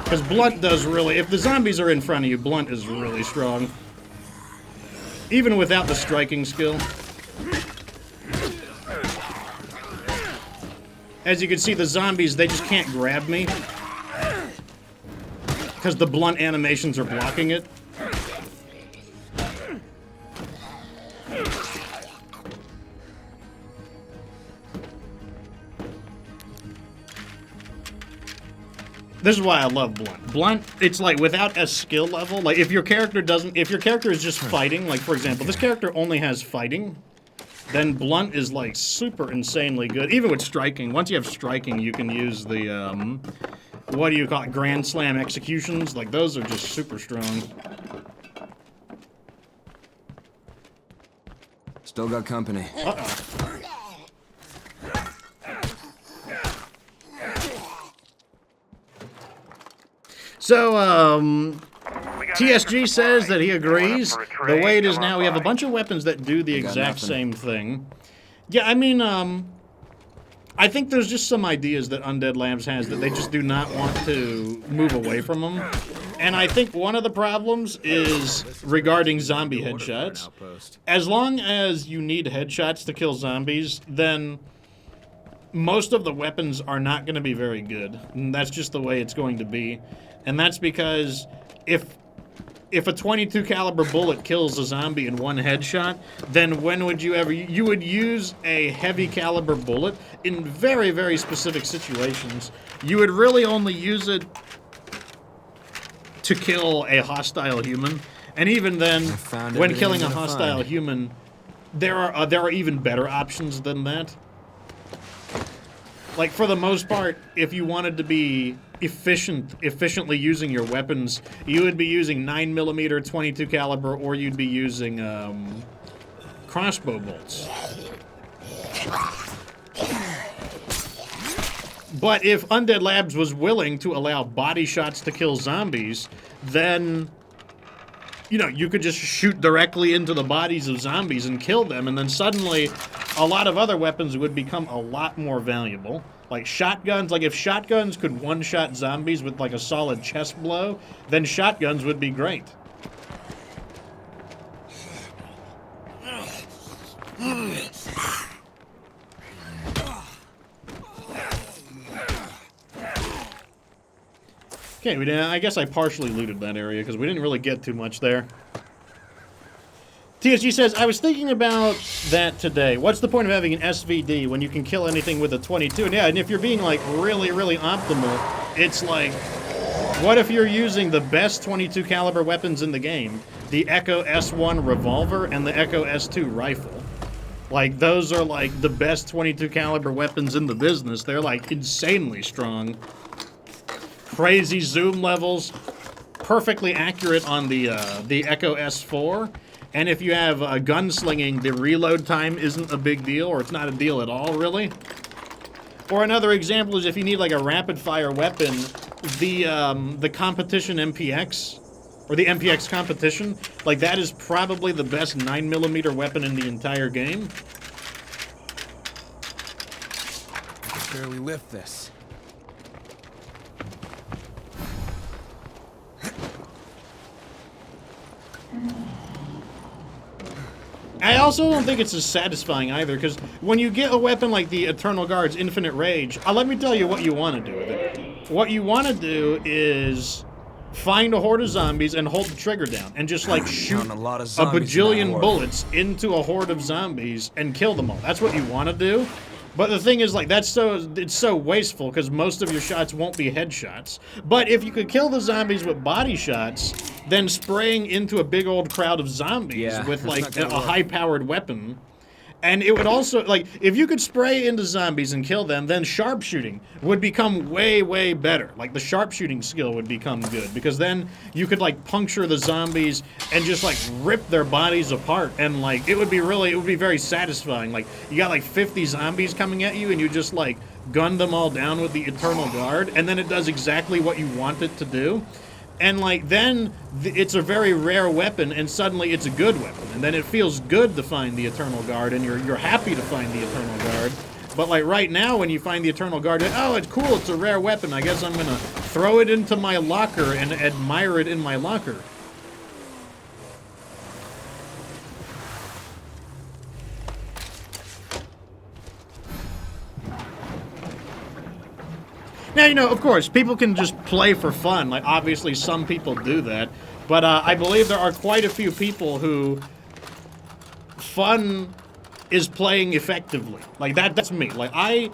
Because blunt does really... If the zombies are in front of you, blunt is really strong. Even without the striking skill. As you can see, the zombies, they just can't grab me. Because the blunt animations are blocking it. This is why I love blunt. Blunt, it's like without a skill level, like if your character is just fighting, like for example, this character only has fighting, then blunt is like super insanely good. Even with striking, once you have striking, you can use the, what do you call it, Grand Slam executions, like those are just super strong. Still got company. Uh-oh. So, TSG says that he agrees. The way it is now, we have a bunch of weapons that do the exact same thing. Yeah, I mean, I think there's just some ideas that Undead Labs has that they just do not want to move away from them. And I think one of the problems is regarding zombie headshots. As long as you need headshots to kill zombies, then most of the weapons are not going to be very good. And that's just the way it's going to be. And that's because if a 22 caliber bullet kills a zombie in one headshot, then when would you ever... You would use a heavy caliber bullet in very, very specific situations. You would really only use it to kill a hostile human. And even then, when killing a hostile human, there are even better options than that. Like, for the most part, if you wanted to be efficiently using your weapons, you would be using 9mm 22 caliber, or you'd be using crossbow bolts. But if Undead Labs was willing to allow body shots to kill zombies, then, you know, you could just shoot directly into the bodies of zombies and kill them, and then suddenly a lot of other weapons would become a lot more valuable. Like shotguns, like if shotguns could one-shot zombies with like a solid chest blow, then shotguns would be great. Okay, I guess I partially looted that area because we didn't really get too much there. TSG says, I was thinking about that today. What's the point of having an SVD when you can kill anything with a 22? And yeah, and if you're being like really, really optimal, it's like, what if you're using the best 22 caliber weapons in the game? The Echo S1 revolver and the Echo S2 rifle. Like, those are like the best 22 caliber weapons in the business. They're like insanely strong. Crazy zoom levels. Perfectly accurate on the Echo S4. And if you have gunslinging, the reload time isn't a big deal, or it's not a deal at all, really. Or another example is if you need like a rapid-fire weapon, the competition MPX, or the MPX competition, like that is probably the best 9mm weapon in the entire game. Barely lift this. I also don't think it's as satisfying either, because when you get a weapon like the Eternal Guard's Infinite Rage, let me tell you what you want to do with it. What you want to do is find a horde of zombies and hold the trigger down and just like shoot Counting a lot of a zombies in that bajillion horde. bullets into a horde of zombies and kill them all. That's what you want to do. But the thing is, like, it's so wasteful because most of your shots won't be headshots. But if you could kill the zombies with body shots, then spraying into a big old crowd of zombies with that's like not gonna a work. high-powered weapon. And it would also, like, if you could spray into zombies and kill them, then sharpshooting would become way, way better. Like, the sharpshooting skill would become good, because then you could, like, puncture the zombies and just, like, rip their bodies apart. And, like, it would be very satisfying. Like, you got, like, 50 zombies coming at you, and you just, like, gun them all down with the Eternal Guard, and then it does exactly what you want it to do. And, like, then it's a very rare weapon, and suddenly it's a good weapon. And then it feels good to find the Eternal Guard, and you're happy to find the Eternal Guard. But, like, right now, when you find the Eternal Guard, oh, it's cool, it's a rare weapon. I guess I'm gonna throw it into my locker and admire it in my locker. Now, you know, of course, people can just play for fun. Like, obviously, some people do that. But I believe there are quite a few people who fun is playing effectively. Like, that's me. Like, I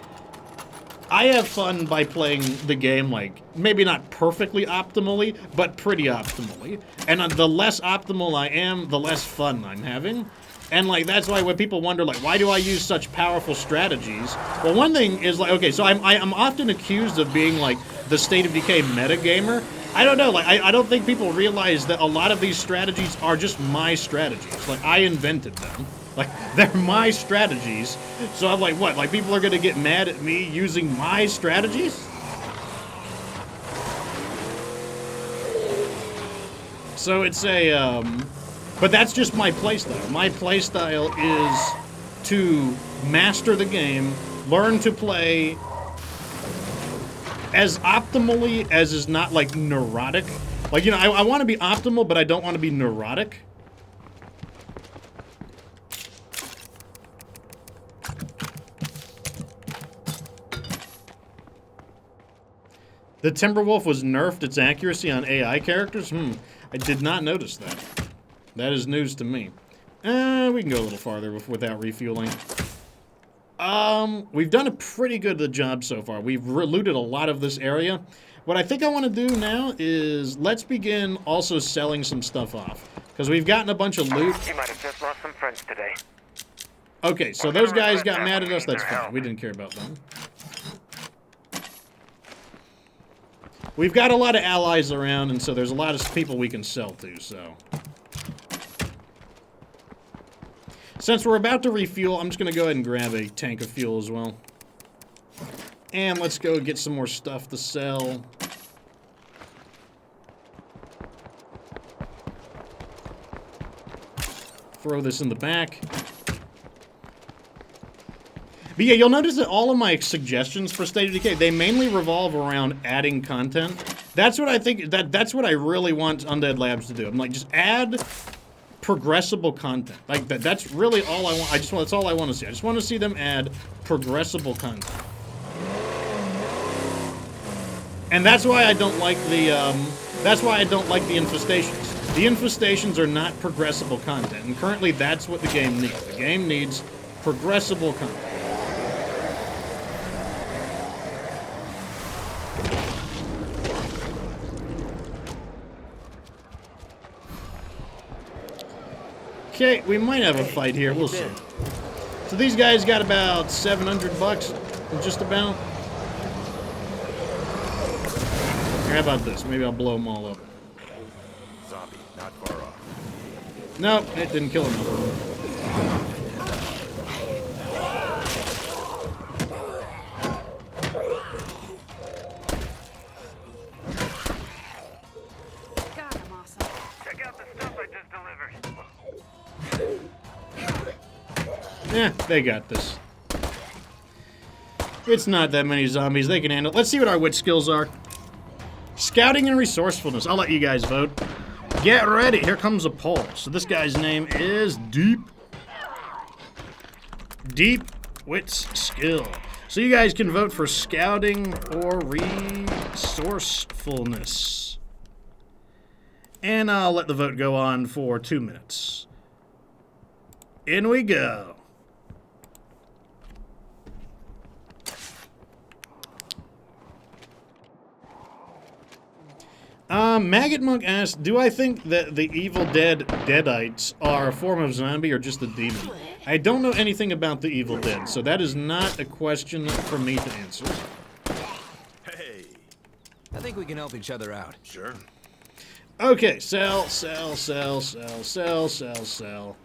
have fun by playing the game, like, maybe not perfectly optimally, but pretty optimally. And the less optimal I am, the less fun I'm having. And, like, that's why when people wonder, like, why do I use such powerful strategies? Well, one thing is, like, okay, so I'm often accused of being, like, the State of Decay metagamer. I don't know, like, I don't think people realize that a lot of these strategies are just my strategies. Like, I invented them. Like, they're my strategies. So I'm like, what? Like, people are gonna get mad at me using my strategies? So it's a, but that's just my playstyle. My playstyle is to master the game, learn to play as optimally as is not, like, neurotic. Like, you know, I want to be optimal, but I don't want to be neurotic. The Timberwolf was nerfed its accuracy on AI characters? I did not notice that. That is news to me. We can go a little farther without refueling. We've done a pretty good job so far. We've looted a lot of this area. What I think I want to do now is let's begin also selling some stuff off. Because we've gotten a bunch of loot. You might have just lost some friends today. Okay, so those guys got mad at us. That's fine. We didn't care about them. We've got a lot of allies around, and so there's a lot of people we can sell to, so. Since we're about to refuel, I'm just going to go ahead and grab a tank of fuel as well. And let's go get some more stuff to sell. Throw this in the back. But yeah, you'll notice that all of my suggestions for State of Decay, they mainly revolve around adding content. That's what I think, that's what I really want Undead Labs to do. I'm like, just add progressible content. Like, that's really all I want. That's all I want to see. I just want to see them add progressible content. And that's why I don't like the, Infestations. The Infestations are not progressible content, and currently that's what the game needs. The game needs progressible content. Okay, we might have a fight here. We'll see. So these guys got about 700 bucks, just about. How about this? Maybe I'll blow them all up. Zombie, not far off. Nope, it didn't kill him. God, I'm awesome. Check out the stuff I just delivered. Yeah, they got this. It's not that many zombies. They can handle it. Let's see what our wit skills are. Scouting and resourcefulness. I'll let you guys vote. Get ready. Here comes a poll. So this guy's name is Deep Wits Skill. So you guys can vote for scouting or resourcefulness. And I'll let the vote go on for 2 minutes. In we go. Maggot Monk asks, do I think that the Evil Dead Deadites are a form of zombie or just a demon? I don't know anything about the Evil Dead, so that is not a question for me to answer. Hey. I think we can help each other out. Sure. Okay, sell, sell, sell, sell, sell, sell, sell.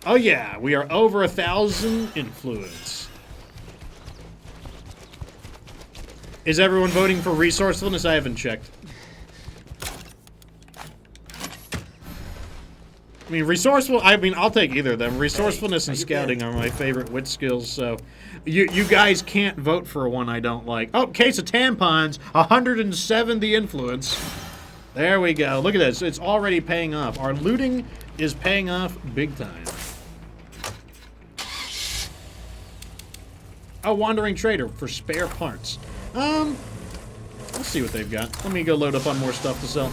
Oh yeah, we are over 1,000 influence. Is everyone voting for resourcefulness? I haven't checked. I mean, I'll take either of them. Resourcefulness and scouting are my favorite wit skills, so... You guys can't vote for one I don't like. Oh, case of tampons, 170 influence. There we go. Look at this. It's already paying off. Our looting is paying off big time. A wandering trader for spare parts. Let's see what they've got. Let me go load up on more stuff to sell.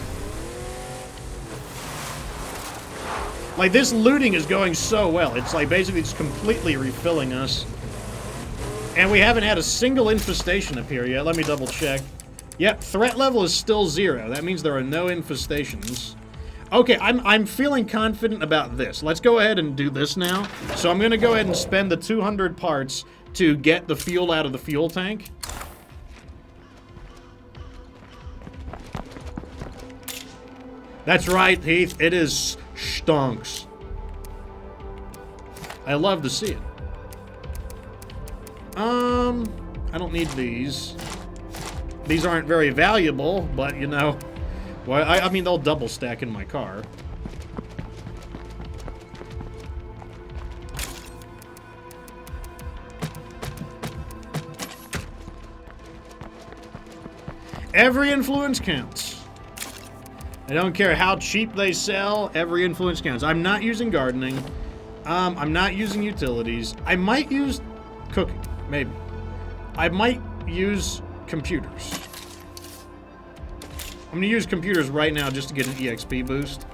Like, this looting is going so well. It's like basically it's completely refilling us. And we haven't had a single infestation appear yet. Let me double check. Yep, threat level is still 0. That means there are no infestations. Okay, I'm feeling confident about this. Let's go ahead and do this now. So I'm going to go ahead and spend the 200 parts to get the fuel out of the fuel tank. That's right, Heath. It is stonks. I love to see it. I don't need these. These aren't very valuable, but you know, well, I mean, they'll double stack in my car. Every influence counts. I don't care how cheap they sell, every influence counts. I'm not using gardening. I'm not using utilities. I might use cooking, maybe. I might use computers. I'm gonna use computers right now just to get an EXP boost.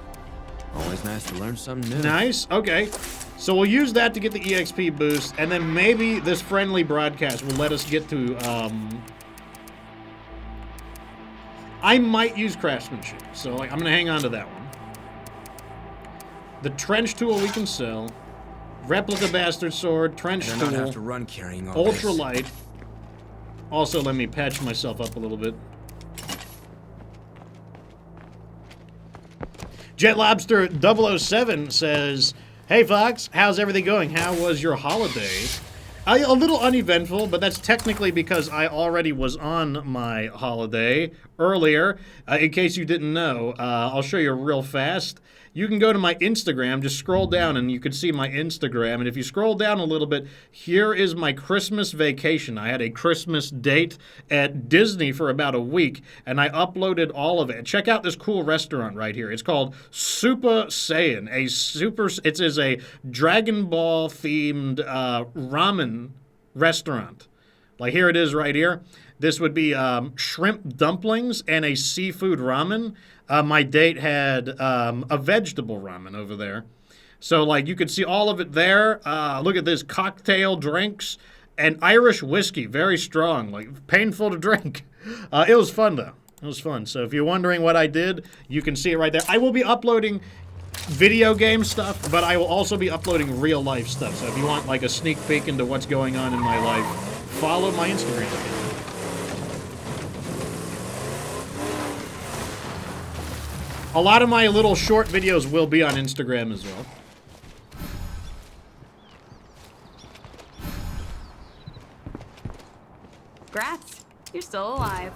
Always nice to learn something new. Nice, okay. So we'll use that to get the EXP boost, and then maybe this friendly broadcast will let us get to, I might use craftsmanship, so like, I'm gonna hang on to that one. The trench tool we can sell. Replica bastard sword, trench tool, not have to run carrying all ultralight. Also, let me patch myself up a little bit. Jet Lobster 007 says, "Hey Fox, how's everything going? How was your holiday?" A little uneventful, but that's technically because I already was on my holiday earlier. In case you didn't know, I'll show you real fast. You can go to my Instagram, just scroll down and you can see my Instagram. And if you scroll down a little bit, here is my Christmas vacation. I had a Christmas date at Disney for about a week, and I uploaded all of it. Check out this cool restaurant right here. It's called Super Saiyan. It is a Dragon Ball themed ramen restaurant. Like here it is right here. This would be shrimp dumplings and a seafood ramen. My date had a vegetable ramen over there. So, like, you could see all of it there. Look at this, cocktail drinks and Irish whiskey, very strong, like, painful to drink. It was fun, though. It was fun. So if you're wondering what I did, you can see it right there. I will be uploading video game stuff, but I will also be uploading real-life stuff. So if you want, like, a sneak peek into what's going on in my life, follow my Instagram account. A lot of my little short videos will be on Instagram as well. Grats. You're still alive.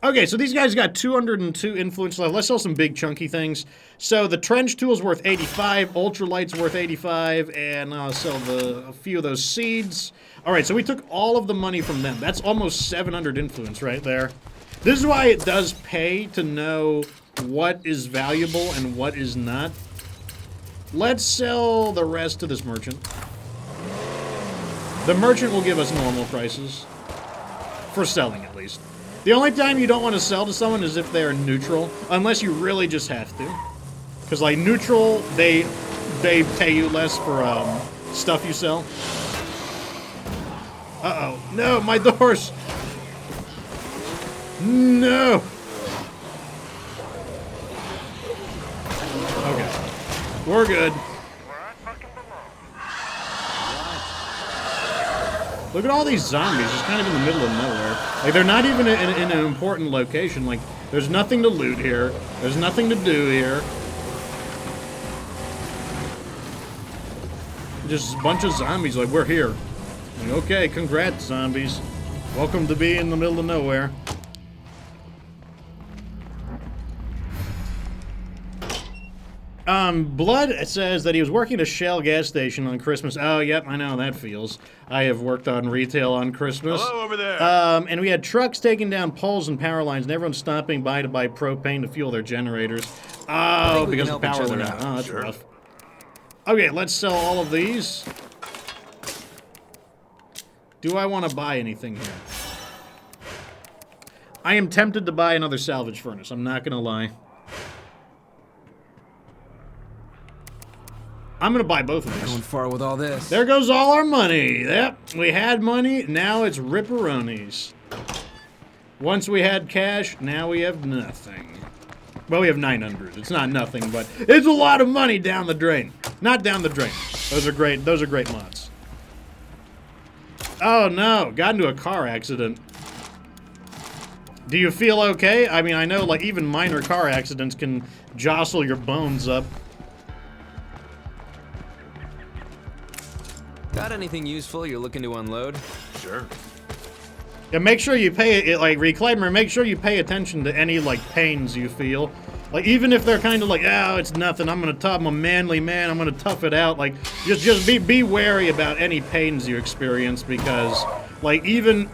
Okay, so these guys got 202 influence left. Let's sell some big chunky things. So the trench tool's worth 85, ultralight's worth 85, and I'll sell a few of those seeds. All right, so we took all of the money from them. That's almost 700 influence right there. This is why it does pay to know what is valuable and what is not. Let's sell the rest to this merchant. The merchant will give us normal prices. For selling, at least. The only time you don't want to sell to someone is if they're neutral, unless you really just have to. Because, like, neutral, they pay you less for stuff you sell. Uh-oh. No, my doors! No! Okay. We're good. Look at all these zombies just kind of in the middle of nowhere. Like, they're not even in an important location. Like, there's nothing to loot here. There's nothing to do here. Just a bunch of zombies, like, we're here. Like, okay, congrats, zombies. Welcome to be in the middle of nowhere. Blood says that he was working at a Shell gas station on Christmas. Oh, yep, I know how that feels. I have worked on retail on Christmas. Hello over there. And we had trucks taking down poles and power lines, and everyone's stopping by to buy propane to fuel their generators. Oh, because the power went out. Oh, that's rough. Okay, let's sell all of these. Do I want to buy anything here? I am tempted to buy another salvage furnace, I'm not going to lie. I'm going to buy both of these. Going far with all this. There goes all our money. Yep, we had money, now it's ripperonis. Once we had cash, now we have nothing. Well, we have 900. It's not nothing, but it's a lot of money down the drain. Not down the drain. Those are great mods. Oh no, got into a car accident. Do you feel okay? I mean, I know, like, even minor car accidents can jostle your bones up. Got anything useful you're looking to unload? Sure. Yeah, make sure you pay it, like, Reclaimer, make sure you pay attention to any, like, pains you feel. Like, even if they're kind of like, oh, it's nothing, I'm a manly man, I'm gonna tough it out, like, just be wary about any pains you experience, because, like, even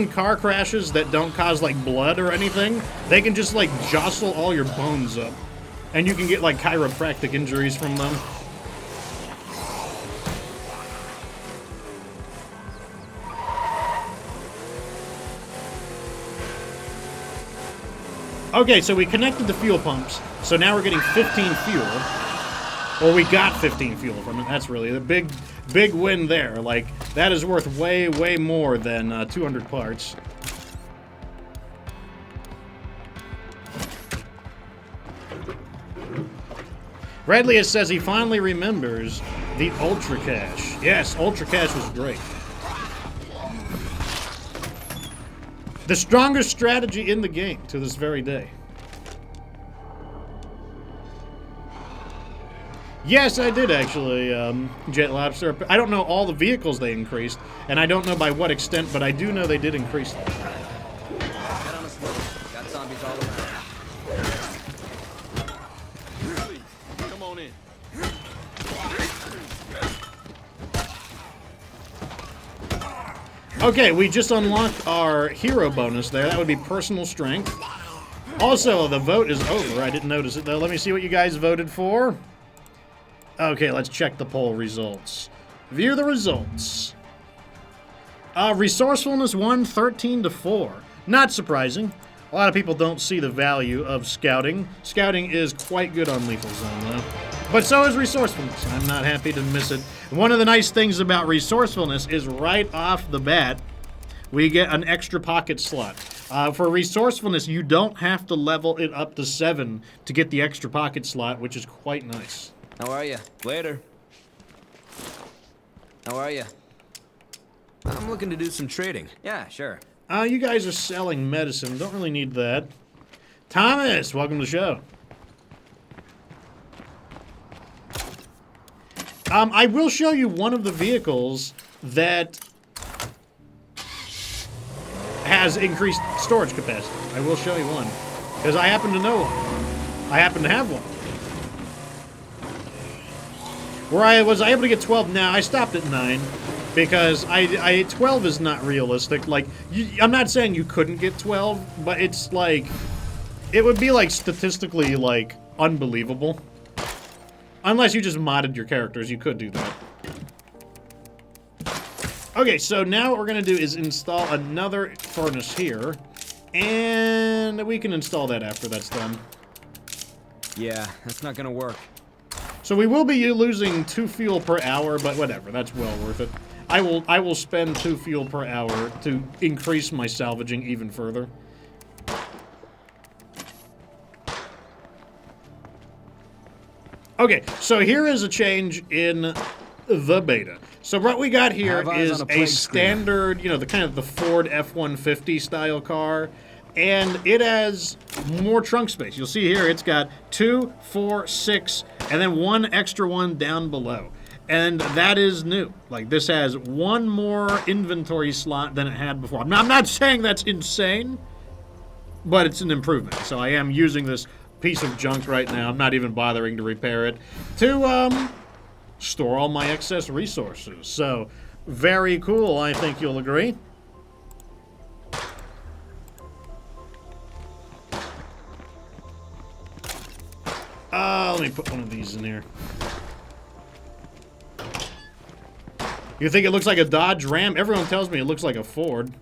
car crashes that don't cause, like, blood or anything, they can just, like, jostle all your bones up. And you can get, like, chiropractic injuries from them. Okay, so we connected the fuel pumps, so now we're getting 15 fuel. Or we got 15 fuel from it. That's really the big win there. Like, that is worth way, way more than 200 parts. Redley says he finally remembers the Ultra Cache. Yes, Ultra Cache was great. The strongest strategy in the game to this very day. Yes, I did actually, Jet Lobster. I don't know all the vehicles they increased, and I don't know by what extent, but I do know they did increase them. Get on the slope. Got zombies all around. Come on in. Okay, we just unlocked our hero bonus there. That would be personal strength. Also, the vote is over. I didn't notice it, though. Let me see what you guys voted for. Okay, let's check the poll results. View the results. Resourcefulness won 13-4. Not surprising. A lot of people don't see the value of scouting. Scouting is quite good on Lethal Zone, though. But so is resourcefulness. I'm not happy to miss it. One of the nice things about resourcefulness is right off the bat, we get an extra pocket slot. For resourcefulness, you don't have to level it up to 7 to get the extra pocket slot, which is quite nice. How are you? Later. How are you? I'm looking to do some trading. Yeah, sure. You guys are selling medicine. Don't really need that. Thomas, welcome to the show. I will show you one of the vehicles that has increased storage capacity. I will show you one. Because I happen to know one. I happen to have one. Where I was able to get 12 now, I stopped at 9. Because 12 is not realistic. Like, I'm not saying you couldn't get 12, but it's like, it would be like statistically like unbelievable. Unless you just modded your characters, you could do that. Okay, so now what we're gonna do is install another furnace here. And we can install that after that's done. Yeah, that's not gonna work. So we will be losing 2 fuel per hour, but whatever, that's well worth it. I will spend 2 fuel per hour to increase my salvaging even further. Okay, so here is a change in the beta. So what we got here is a standard, you know, the kind of the Ford F-150 style car, and it has more trunk space. You'll see here it's got 2, 4, 6, and then 1 extra one down below. And that is new. Like, this has 1 more inventory slot than it had before. I'm not saying that's insane, but it's an improvement. So I am using this piece of junk right now. I'm not even bothering to repair it to store all my excess resources. So very cool, I think you'll agree. Let me put one of these in here. You think it looks like a Dodge Ram? Everyone tells me it looks like a Ford.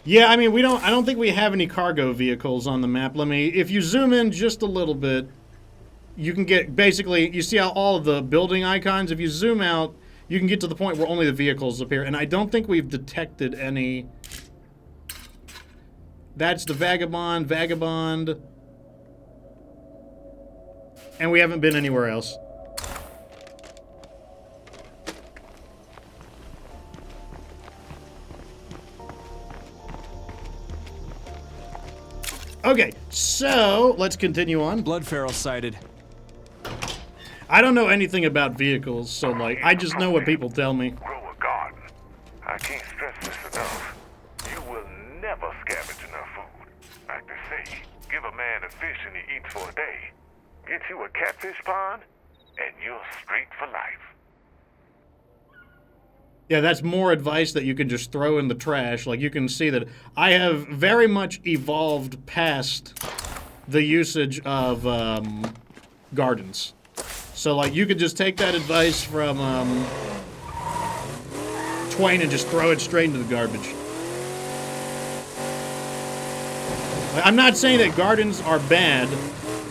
Yeah, I mean, I don't think we have any cargo vehicles on the map. If you zoom in just a little bit, you can get, basically, you see how all of the building icons, if you zoom out, you can get to the point where only the vehicles appear, and I don't think we've detected any. That's the Vagabond, and we haven't been anywhere else. Okay, so let's continue on. Blood feral sighted. I don't know anything about vehicles, so like, I just know what people tell me. Grow a garden. I can't stress this enough. You will never scavenge enough food. Like they say, give a man a fish and he eats for a day. Get you a catfish pond, and you're straight for life. Yeah, that's more advice that you can just throw in the trash. Like, you can see that I have very much evolved past the usage of gardens. So, like, you could just take that advice from Twain and just throw it straight into the garbage. I'm not saying that gardens are bad,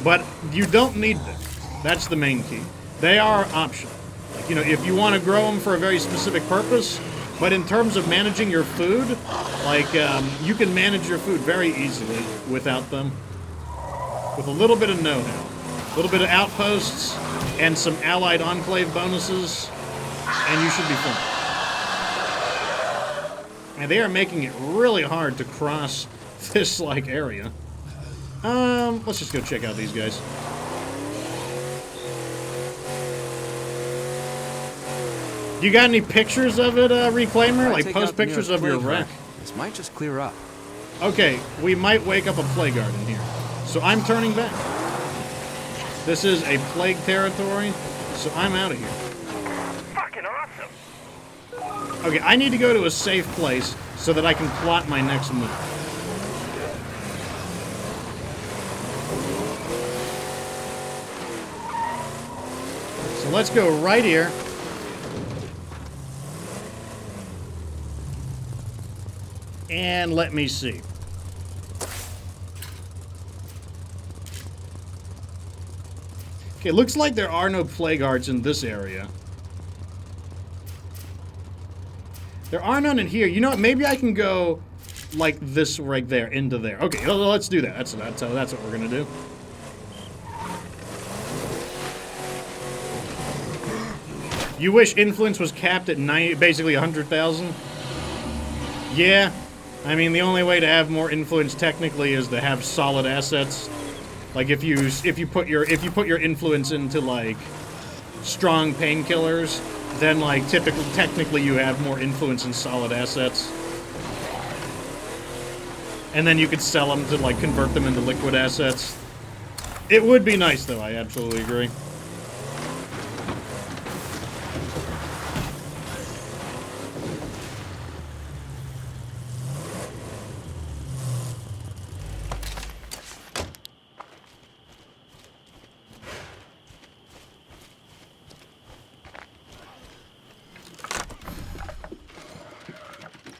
but you don't need them. That's the main key. They are optional. You know, if you want to grow them for a very specific purpose, but in terms of managing your food, like, you can manage your food very easily without them. With a little bit of know-how, a little bit of outposts, and some allied enclave bonuses, and you should be fine. And they are making it really hard to cross this, like, area. Let's just go check out these guys. You got any pictures of it, Reclaimer? Like, post pictures of your wreck. This might just clear up. Okay, we might wake up a plague garden here. So I'm turning back. This is a plague territory, so I'm out of here. Fucking awesome. Okay, I need to go to a safe place so that I can plot my next move. So let's go right here. And let me see. Okay, looks like there are no plague hearts in this area. There are none in here. You know what? Maybe I can go like this right there, into there. Okay, let's do that. That's what we're gonna do. You wish influence was capped at 90, basically 100,000? Yeah. I mean, the only way to have more influence technically is to have solid assets. Like if you put your influence into like strong painkillers, then like technically you have more influence in solid assets. And then you could sell them to like convert them into liquid assets. It would be nice though, I absolutely agree.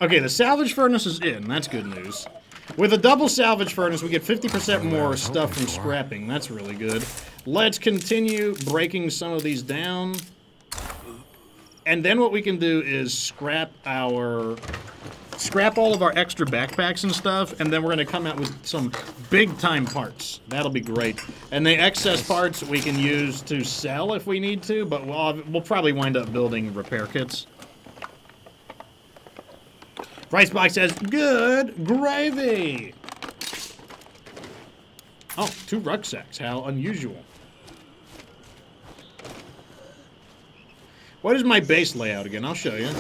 Okay, the salvage furnace is in. That's good news. With a double salvage furnace, we get 50% more stuff from scrapping. That's really good. Let's continue breaking some of these down. And then what we can do is scrap all of our extra backpacks and stuff, and then we're going to come out with some big-time parts. That'll be great. And the excess parts we can use to sell if we need to, but we'll probably wind up building repair kits. Ricebox says, good gravy! Oh, 2 rucksacks. How unusual. What is my base layout again? I'll show you.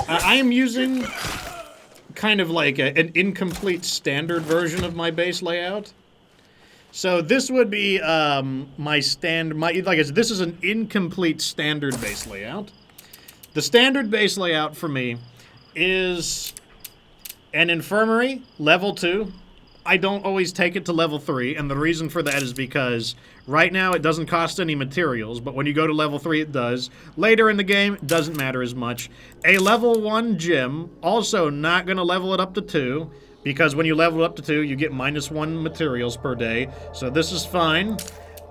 I am using kind of like an incomplete standard version of my base layout. So this would be like I said, this is an incomplete standard base layout. The standard base layout for me is an infirmary, level 2. I don't always take it to level 3, and the reason for that is because right now it doesn't cost any materials, but when you go to level 3 it does. Later in the game, it doesn't matter as much. A level 1 gym, also not going to level it up to 2, because when you level it up to 2, you get -1 materials per day, so this is fine.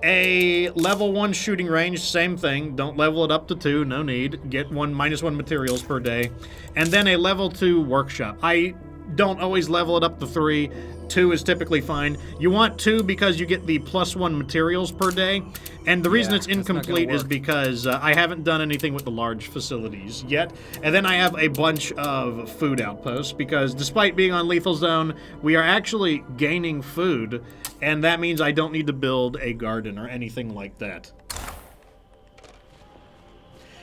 A level 1 shooting range, same thing. Don't level it up to 2, no need. Get -1 materials per day. And then a level 2 workshop. I don't always level it up to 3. 2 is typically fine. You want 2 because you get the +1 materials per day. And the reason it's incomplete is because I haven't done anything with the large facilities yet. And then I have a bunch of food outposts because despite being on lethal zone, we are actually gaining food. And that means I don't need to build a garden or anything like that.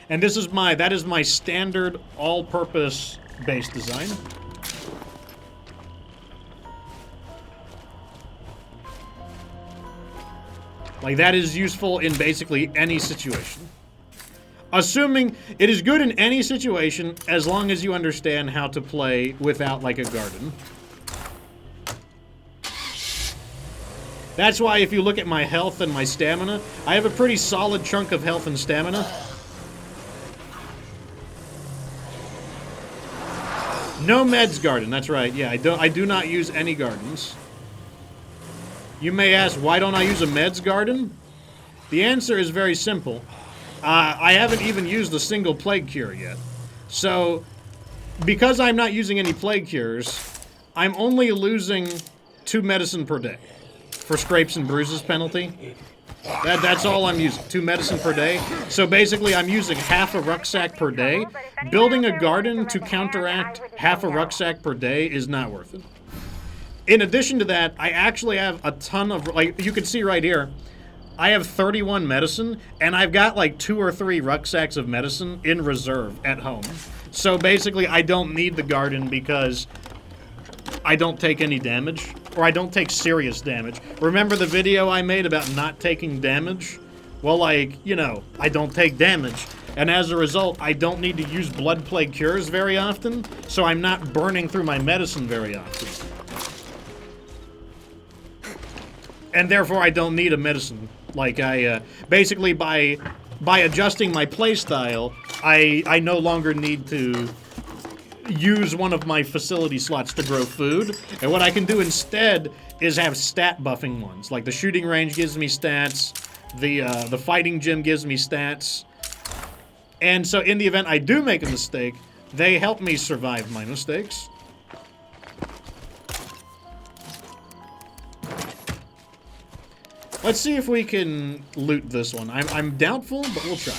And that is my standard all-purpose base design. Like, that is useful in basically any situation. Assuming it is good in any situation as long as you understand how to play without, like, a garden. That's why if you look at my health and my stamina, I have a pretty solid chunk of health and stamina. No meds garden, that's right. Yeah, I do not use any gardens. You may ask, why don't I use a meds garden? The answer is very simple. I haven't even used a single plague cure yet. So, because I'm not using any plague cures, I'm only losing 2 medicine per day for scrapes and bruises penalty. That's all I'm using, 2 medicine per day. So basically, I'm using half a rucksack per day. Building a garden to counteract half a rucksack per day is not worth it. In addition to that, I actually have a ton of, like, you can see right here, I have 31 medicine, and I've got like 2 or 3 rucksacks of medicine in reserve at home. So basically, I don't need the garden because I don't take any damage, or I don't take serious damage. Remember the video I made about not taking damage? Well, like, you know, I don't take damage. And as a result, I don't need to use blood plague cures very often, so I'm not burning through my medicine very often. And therefore, I don't need a medicine. Like, basically, by adjusting my playstyle, I no longer need to use one of my facility slots to grow food. And what I can do instead is have stat buffing ones. Like, the shooting range gives me stats, the fighting gym gives me stats. And so, in the event I do make a mistake, they help me survive my mistakes. Let's see if we can loot this one. I'm doubtful, but we'll try.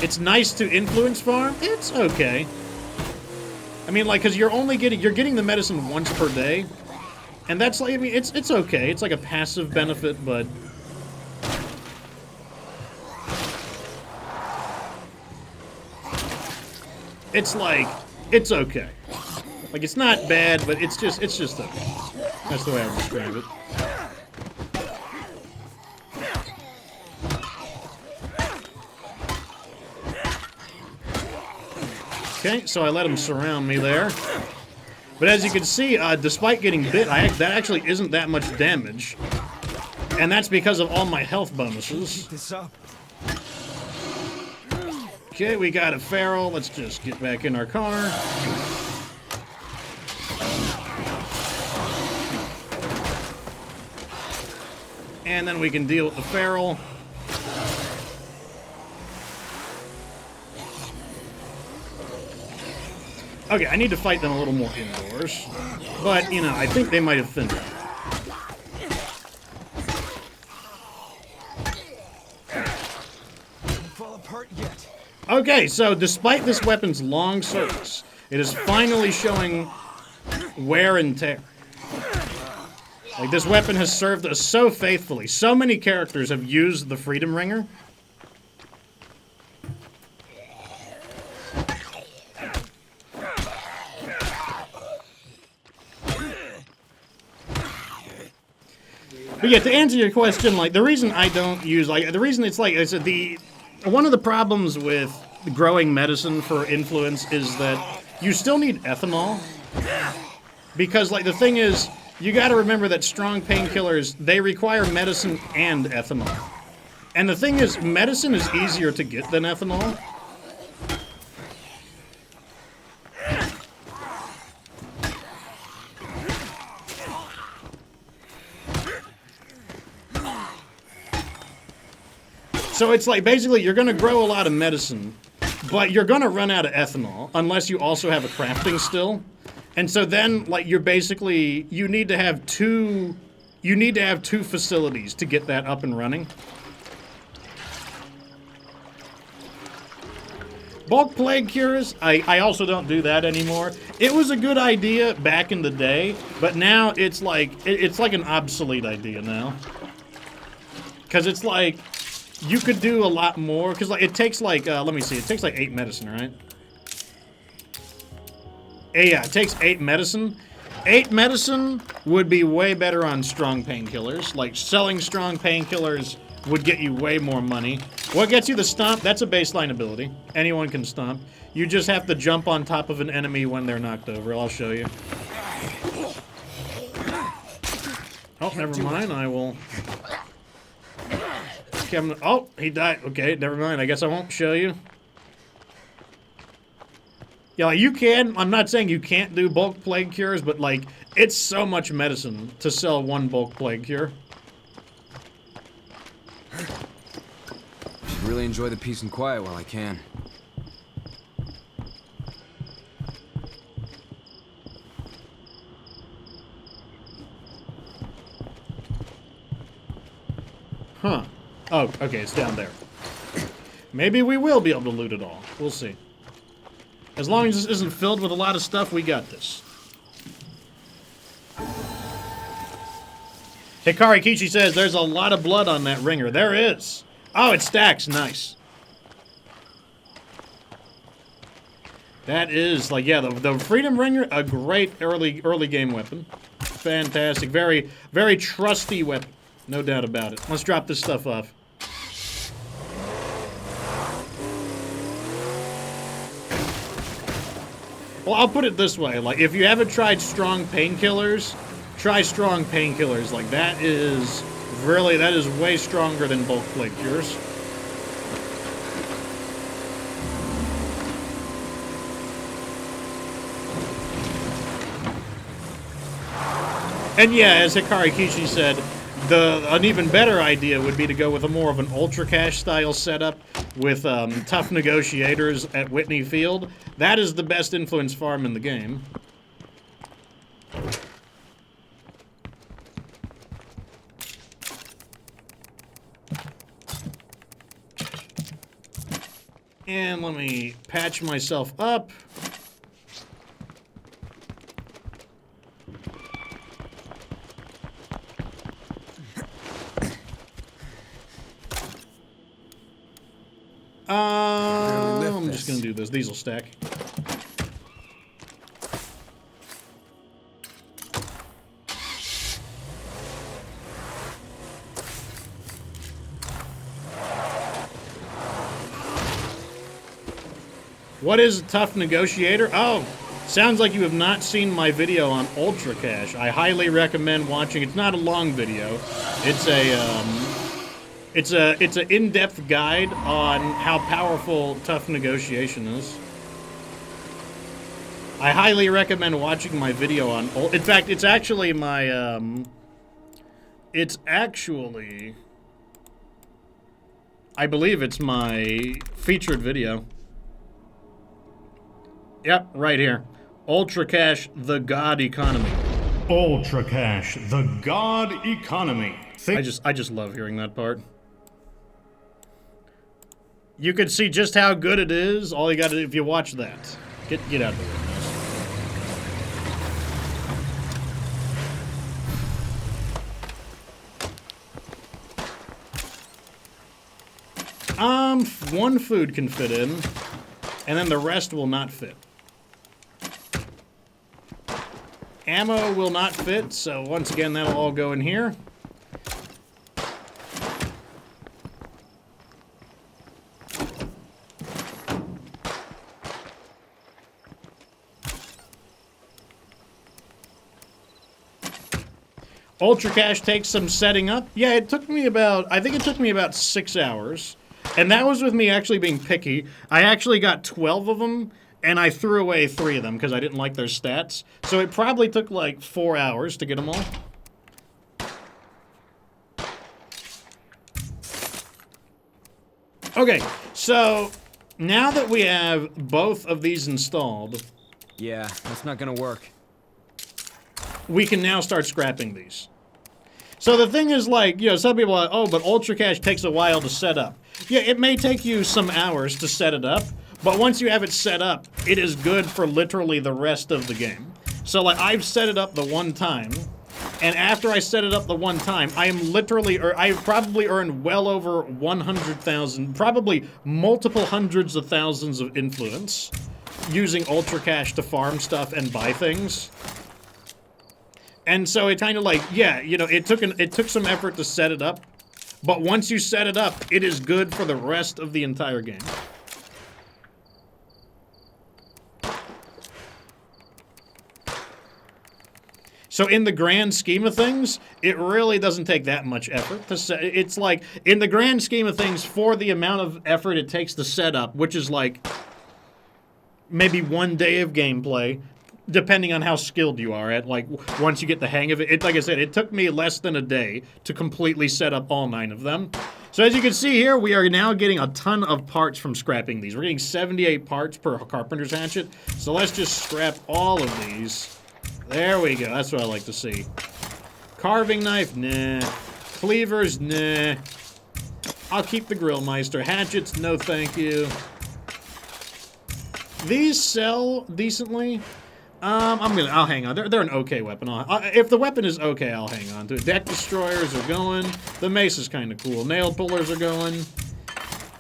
It's nice to influence farm. It's okay. I mean, like, because you're getting the medicine once per day, and that's like, I mean, it's okay. It's like a passive benefit, but it's like, it's okay. Like, it's not bad, but it's just okay. That's the way I would describe it. Okay, so I let him surround me there. But as you can see, despite getting bit, that actually isn't that much damage. And that's because of all my health bonuses. Okay, we got a feral. Let's just get back in our car. And then we can deal with the feral. Okay, I need to fight them a little more indoors. But, you know, I think they might have thinned out. Fall apart yet. Okay, so despite this weapon's long service, it is finally showing wear and tear. Like, this weapon has served us so faithfully. So many characters have used the Freedom Ringer. But yeah, to answer your question, like, the reason I don't use, like, the reason it's like, I said, one of the problems with growing medicine for influence is that you still need ethanol. Because, like, the thing is, you gotta remember that strong painkillers, they require medicine and ethanol. And the thing is, medicine is easier to get than ethanol. So it's like, basically, you're gonna grow a lot of medicine, but you're gonna run out of ethanol, unless you also have a crafting still. And so then, like, you're basically, you need to have two facilities to get that up and running. Bulk plague cures, I also don't do that anymore. It was a good idea back in the day, but now it's like an obsolete idea now. Because it's like, you could do a lot more, because like, it takes like, let me see, it takes like 8 medicine, right? Yeah, it takes 8 medicine. 8 medicine would be way better on strong painkillers. Like, selling strong painkillers would get you way more money. What gets you the stomp? That's a baseline ability. Anyone can stomp. You just have to jump on top of an enemy when they're knocked over. I'll show you. Oh, never mind. I will... Oh, he died. Okay, never mind. I guess I won't show you. Yeah, like, you can. I'm not saying you can't do bulk plague cures, but, like, it's so much medicine to sell one bulk plague cure. Should really enjoy the peace and quiet while I can. Huh. Oh, okay, it's down there. Maybe we will be able to loot it all. We'll see. As long as this isn't filled with a lot of stuff, we got this. Hikari Kichi says there's a lot of blood on that ringer. There is. Oh, it stacks. Nice. That is, like, yeah, the Freedom Ringer, a great early game weapon. Fantastic. Very, very trusty weapon. No doubt about it. Let's drop this stuff off. Well, I'll put it this way. Like, if you haven't tried strong painkillers, try strong painkillers. Like, that is way stronger than bulk plague cures. And yeah, as Hikari Kichi said, an even better idea would be to go with more of an Ultra Cash style setup with tough negotiators at Whitney Field. That is the best influence farm in the game. And let me patch myself up. I'm just gonna do this. These will stack. What is a tough negotiator? Oh, sounds like you have not seen my video on Ultra Cash. I highly recommend watching. It's not a long video. It's a It's an in-depth guide on how powerful tough negotiation is. I highly recommend watching my video on. In fact, it's actually my. It's actually. I believe it's my featured video. Yep, right here. Ultra Cash, the God Economy. Ultra Cash, the God Economy. I just love hearing that part. You can see just how good it is. All you got to do if you watch that. Get out of the way. One food can fit in, and then the rest will not fit. Ammo will not fit, so once again, that'll all go in here. Ultra Cash takes some setting up. Yeah, it took me about, I think it took me about 6 hours. And that was with me actually being picky. I actually got 12 of them, and I threw away 3 of them because I didn't like their stats. So it probably took like 4 hours to get them all. Okay, so now that we have both of these installed... Yeah, that's not gonna work. We can now start scrapping these. So the thing is, like, you know, some people are like, oh, but Ultra Cash takes a while to set up. Yeah, it may take you some hours to set it up, but once you have it set up, it is good for literally the rest of the game. So, like, I've set it up the one time, and after I set it up the one time, I am literally, or I've probably earned well over 100,000, probably multiple hundreds of thousands of influence using Ultra Cash to farm stuff and buy things. And so it kind of like, yeah, you know, it took some effort to set it up, but once you set it up, it is good for the rest of the entire game. So in the grand scheme of things, it really doesn't take that much effort to set. It's like, in the grand scheme of things, for the amount of effort it takes to set up, which is like maybe 1 day of gameplay, depending on how skilled you are at, like, once you get the hang of it. Like I said, it took me less than a day to completely set up all 9 of them. So as you can see here, we are now getting a ton of parts from scrapping these. We're getting 78 parts per carpenter's hatchet. So let's just scrap all of these. There we go. That's what I like to see. Carving knife, nah. Cleavers, nah. I'll keep the Grillmeister. Hatchets, no thank you. These sell decently. I'll hang on. They're an okay weapon. If the weapon is okay, I'll hang on to it. Deck destroyers are going. The mace is kind of cool. Nail pullers are going.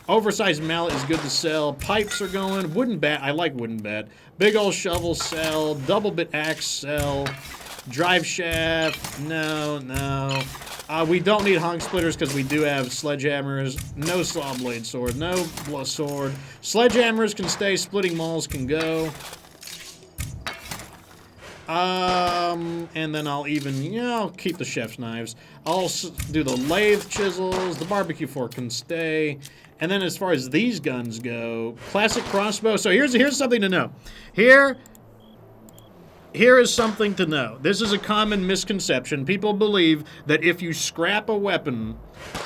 Oversized mallet is good to sell. Pipes are going. Wooden bat, I like wooden bat. Big old shovel, sell. Double bit axe, sell. Drive shaft, no. We don't need honk splitters because we do have sledgehammers. No saw blade sword, no sword. Sledgehammers can stay. Splitting mauls can go. And then I'll even, I'll keep the chef's knives. I'll do the lathe chisels. The barbecue fork can stay. And then as far as these guns go, classic crossbow. So here's something to know. Here is something to know. This is a common misconception. People believe that if you scrap a weapon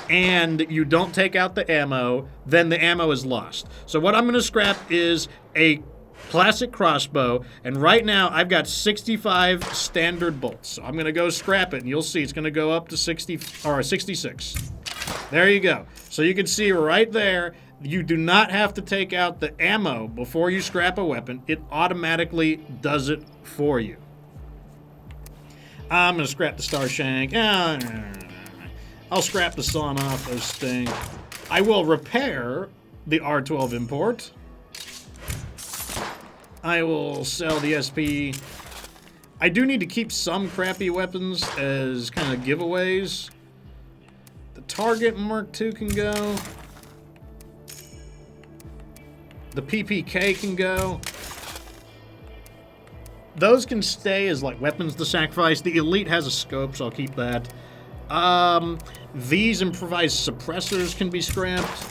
and you don't take out the ammo, then the ammo is lost. So what I'm going to scrap is a classic crossbow, and right now I've got 65 standard bolts. So I'm going to go scrap it, and you'll see it's going to go up to 60 or 66. There you go. So you can see right there, you do not have to take out the ammo before you scrap a weapon. It automatically does it for you. I'm going to scrap the star shank. I'll scrap the sawn off. Those stink. I will repair the R12 import. I will sell the SP. I do need to keep some crappy weapons as kind of giveaways. The target Mark II can go. The PPK can go. Those can stay as like weapons to sacrifice. The Elite has a scope, so I'll keep that. These improvised suppressors can be scrapped.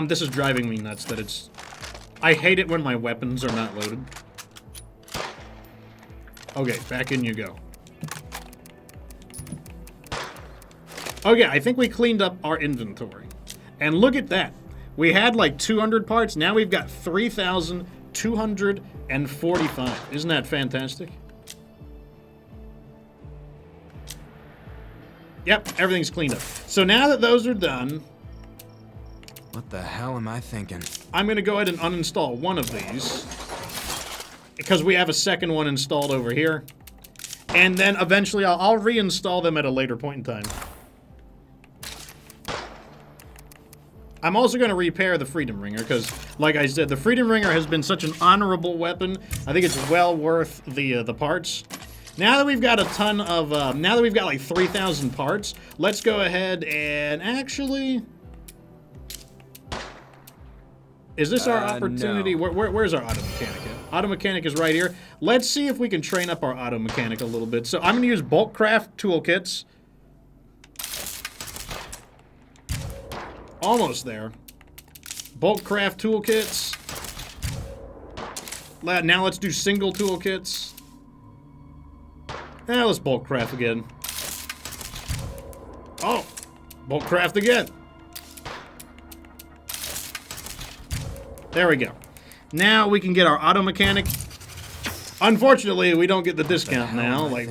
This is driving me nuts that it's... I hate it when my weapons are not loaded. Okay, back in you go. Okay, I think we cleaned up our inventory. And look at that. We had like 200 parts. Now we've got 3,245. Isn't that fantastic? Yep, everything's cleaned up. So now that those are done... What the hell am I thinking? I'm going to go ahead and uninstall one of these. Because we have a second one installed over here. And then eventually I'll reinstall them at a later point in time. I'm also going to repair the Freedom Ringer, because, like I said, the Freedom Ringer has been such an honorable weapon. I think it's well worth the parts. Now that we've got a ton of, now that we've got like 3,000 parts, let's go ahead and actually... Is this our opportunity? No. Where's our auto mechanic at? Auto mechanic is right here. Let's see if we can train up our auto mechanic a little bit. So I'm going to use bulk craft toolkits. Almost there. Bulk craft toolkits. Now let's do single toolkits. Now let's bulk craft again. Oh, bulk craft again. There we go. Now we can get our auto mechanic. Unfortunately, we don't get the discount now, like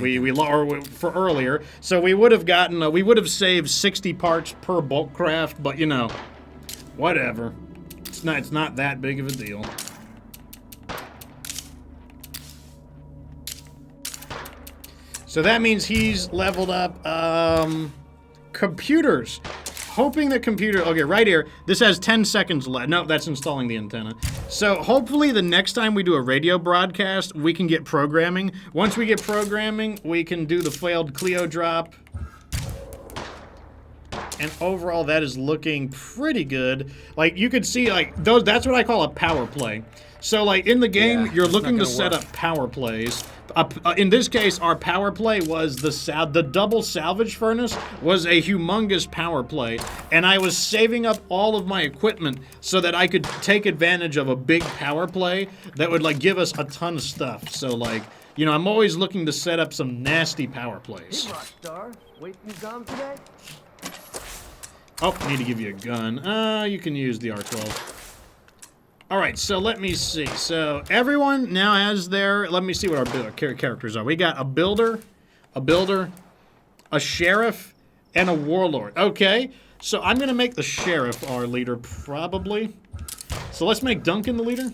for earlier. So we would have gotten, we would have saved 60 parts per bulk craft, but you know, whatever. It's not that big of a deal. So that means he's leveled up. Computers. Hoping that computer... Okay, right here. This has 10 seconds left. No, that's installing the antenna. So hopefully the next time we do a radio broadcast, we can get programming. Once we get programming, we can do the failed Clio drop. And overall, that is looking pretty good. Like, you could see, like, those. That's what I call a power play. So, like, in the game, you're looking to set up power plays. In this case, our power play was the double salvage furnace was a humongous power play, and I was saving up all of my equipment so that I could take advantage of a big power play that would, like, give us a ton of stuff. So, like, you know, I'm always looking to set up some nasty power plays. Hey, Rockstar. Waiting gum today? Oh, I need to give you a gun. You can use the R12. Alright, so let me see. So, everyone now has their... Let me see what our characters are. We got a builder, a sheriff, and a warlord. Okay, so I'm going to make the sheriff our leader, probably. So let's make Duncan the leader.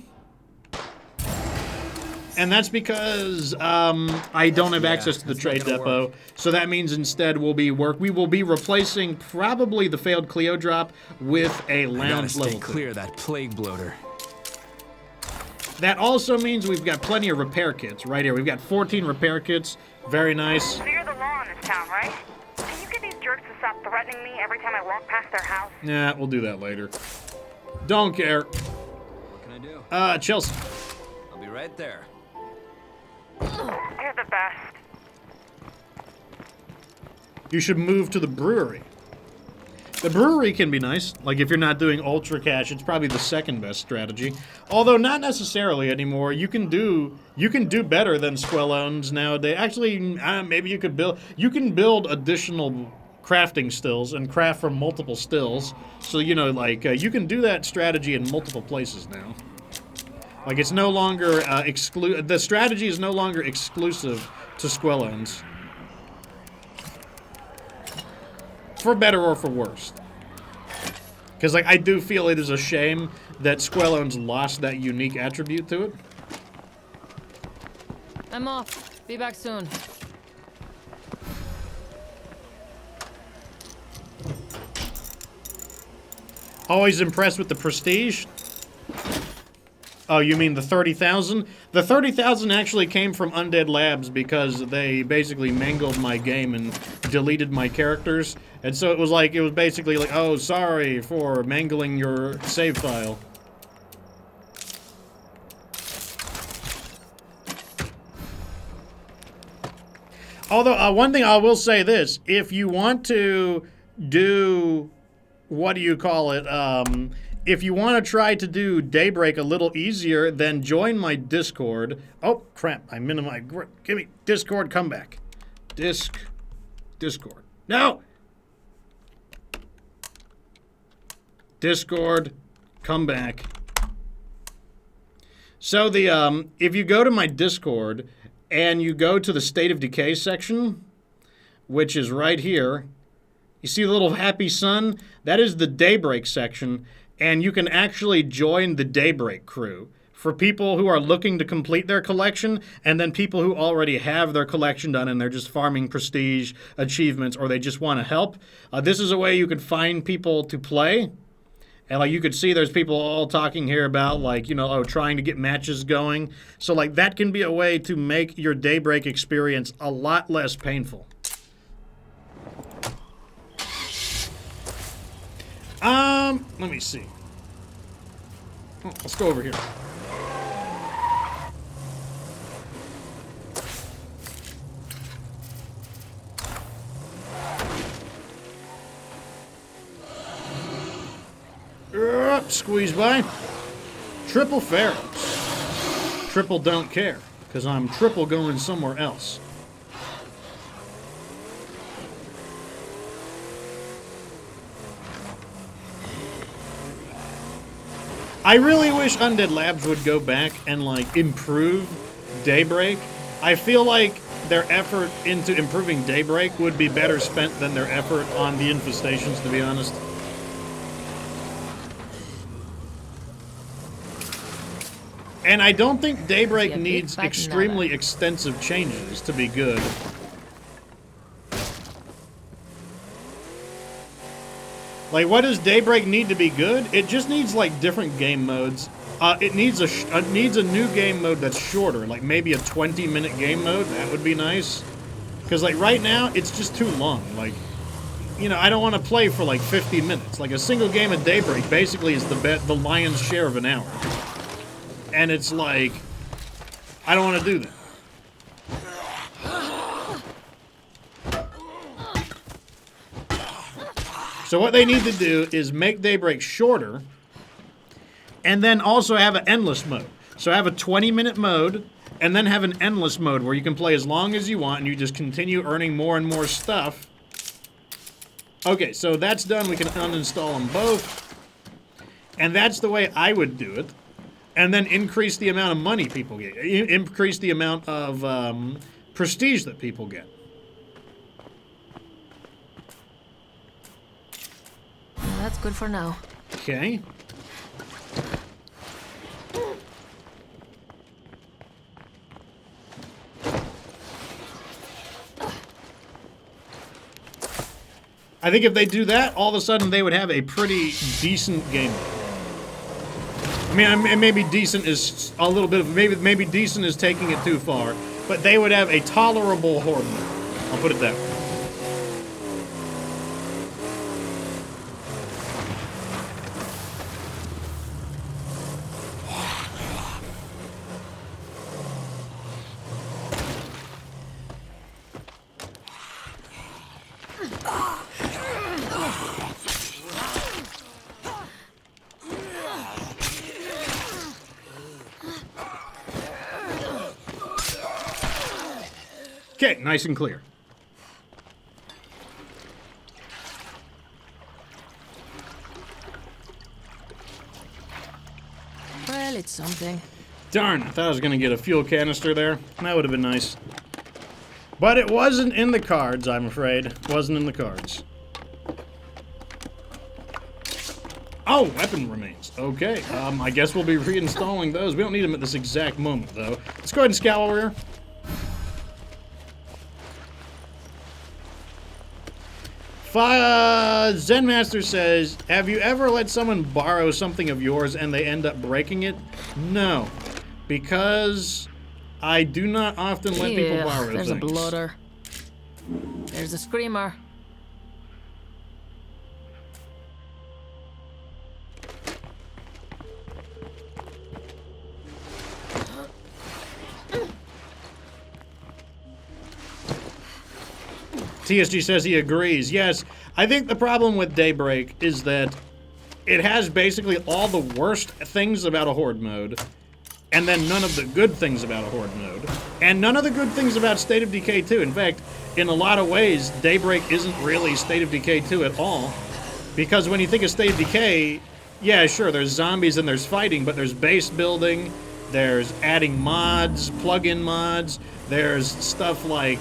And that's because I don't have access to the trade depot. So that means instead we will be replacing probably the failed Clio drop with a lounge level 2. Clear that plague bloater. That also means we've got plenty of repair kits right here. We've got 14 repair kits. Very nice. So you're the law in this town, right? Can you get these jerks to stop threatening me every time I walk past their house? Nah, we'll do that later. Don't care. What can I do? Chelsea. I'll be right there. You're the best. You should move to the brewery. The brewery can be nice. Like, if you're not doing ultra cash, it's probably the second best strategy. Although, not necessarily anymore. You can do better than Squellones nowadays. Actually, maybe you could build... You can build additional crafting stills and craft from multiple stills. So, you know, like, you can do that strategy in multiple places now. Like, it's no longer the strategy is no longer exclusive to Squellones. For better or for worse. Because, like, I do feel it is a shame that Squellones lost that unique attribute to it. I'm off. Be back soon. Always impressed with the prestige. Oh, you mean the 30,000? The 30,000 actually came from Undead Labs because they basically mangled my game and deleted my characters. And so it was basically like, oh, sorry for mangling your save file. Although, one thing I will say this. If you want to do... What do you call it? If you want to try to do Daybreak a little easier, then join my Discord. Oh, crap. I'm in my... Give me... Discord, come back. Discord. No! Discord, come back. So the, if you go to my Discord and you go to the State of Decay section, which is right here, you see the little happy sun? That is the Daybreak section, and you can actually join the Daybreak crew for people who are looking to complete their collection, and then people who already have their collection done and they're just farming prestige achievements, or they just want to help. This is a way you can find people to play. And, like, you could see there's people all talking here about, like, you know, oh, trying to get matches going. So, like, that can be a way to make your Daybreak experience a lot less painful. Let me see. Oh, let's go over here. Squeeze by. Triple Pharaohs. Triple don't care, because I'm triple going somewhere else. I really wish Undead Labs would go back and, like, improve Daybreak. I feel like their effort into improving Daybreak would be better spent than their effort on the Infestations, to be honest. And I don't think Daybreak needs extremely extensive changes to be good. Like, what does Daybreak need to be good? It just needs, like, different game modes. It needs a new game mode that's shorter, like maybe a 20-minute game mode. That would be nice. Because, like, right now, it's just too long. Like, you know, I don't want to play for, like, 50 minutes. Like, a single game of Daybreak basically is the lion's share of an hour. And it's like, I don't want to do that. So what they need to do is make Daybreak shorter, and then also have an endless mode. So have a 20-minute mode, and then have an endless mode where you can play as long as you want, and you just continue earning more and more stuff. Okay, so that's done. We can uninstall them both. And that's the way I would do it. And then increase the amount of money people get. Increase the amount of prestige that people get. That's good for now. Okay. I think if they do that, all of a sudden they would have a pretty decent game. I mean, maybe decent is a little bit of... Maybe decent is taking it too far. But they would have a tolerable horde mode. I'll put it that way. Okay, nice and clear. Well, it's something. Darn, I thought I was going to get a fuel canister there. That would have been nice. But it wasn't in the cards, I'm afraid. Wasn't in the cards. Oh, weapon remains. Okay, I guess we'll be reinstalling those. We don't need them at this exact moment, though. Let's go ahead and scout over here. Zenmaster says, have you ever let someone borrow something of yours and they end up breaking it? No, because I do not often let people borrow there's things. A bloater. There's a screamer. TSG says he agrees. Yes, I think the problem with Daybreak is that it has basically all the worst things about a Horde mode, and then none of the good things about a Horde mode, and none of the good things about State of Decay 2. In fact, in a lot of ways, Daybreak isn't really State of Decay 2 at all, because when you think of State of Decay, yeah, sure, there's zombies and there's fighting, but there's base building, there's adding mods, plug-in mods, there's stuff like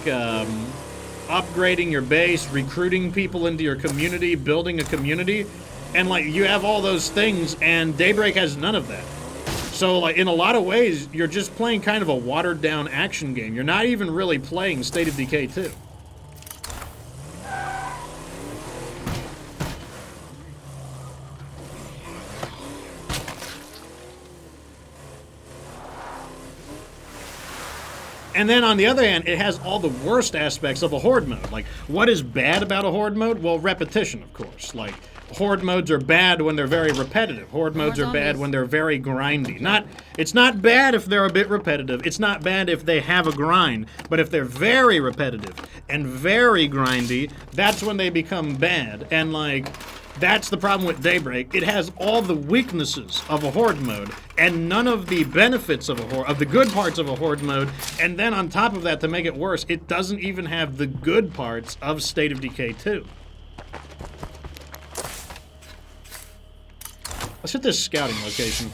upgrading your base, recruiting people into your community, building a community, and like you have all those things, and Daybreak has none of that. So like in a lot of ways, you're just playing kind of a watered down action game. You're not even really playing State of Decay 2. And then on the other hand, it has all the worst aspects of a Horde mode. Like, what is bad about a Horde mode? Well, repetition, of course. Like, Horde modes are bad when they're very repetitive. Horde modes are bad when they're very grindy. It's not bad if they're a bit repetitive. It's not bad if they have a grind. But if they're very repetitive and very grindy, that's when they become bad. And like, that's the problem with Daybreak. It has all the weaknesses of a Horde mode and none of the benefits of the good parts of a Horde mode. And then on top of that, to make it worse, it doesn't even have the good parts of State of Decay 2. Let's hit this scouting location.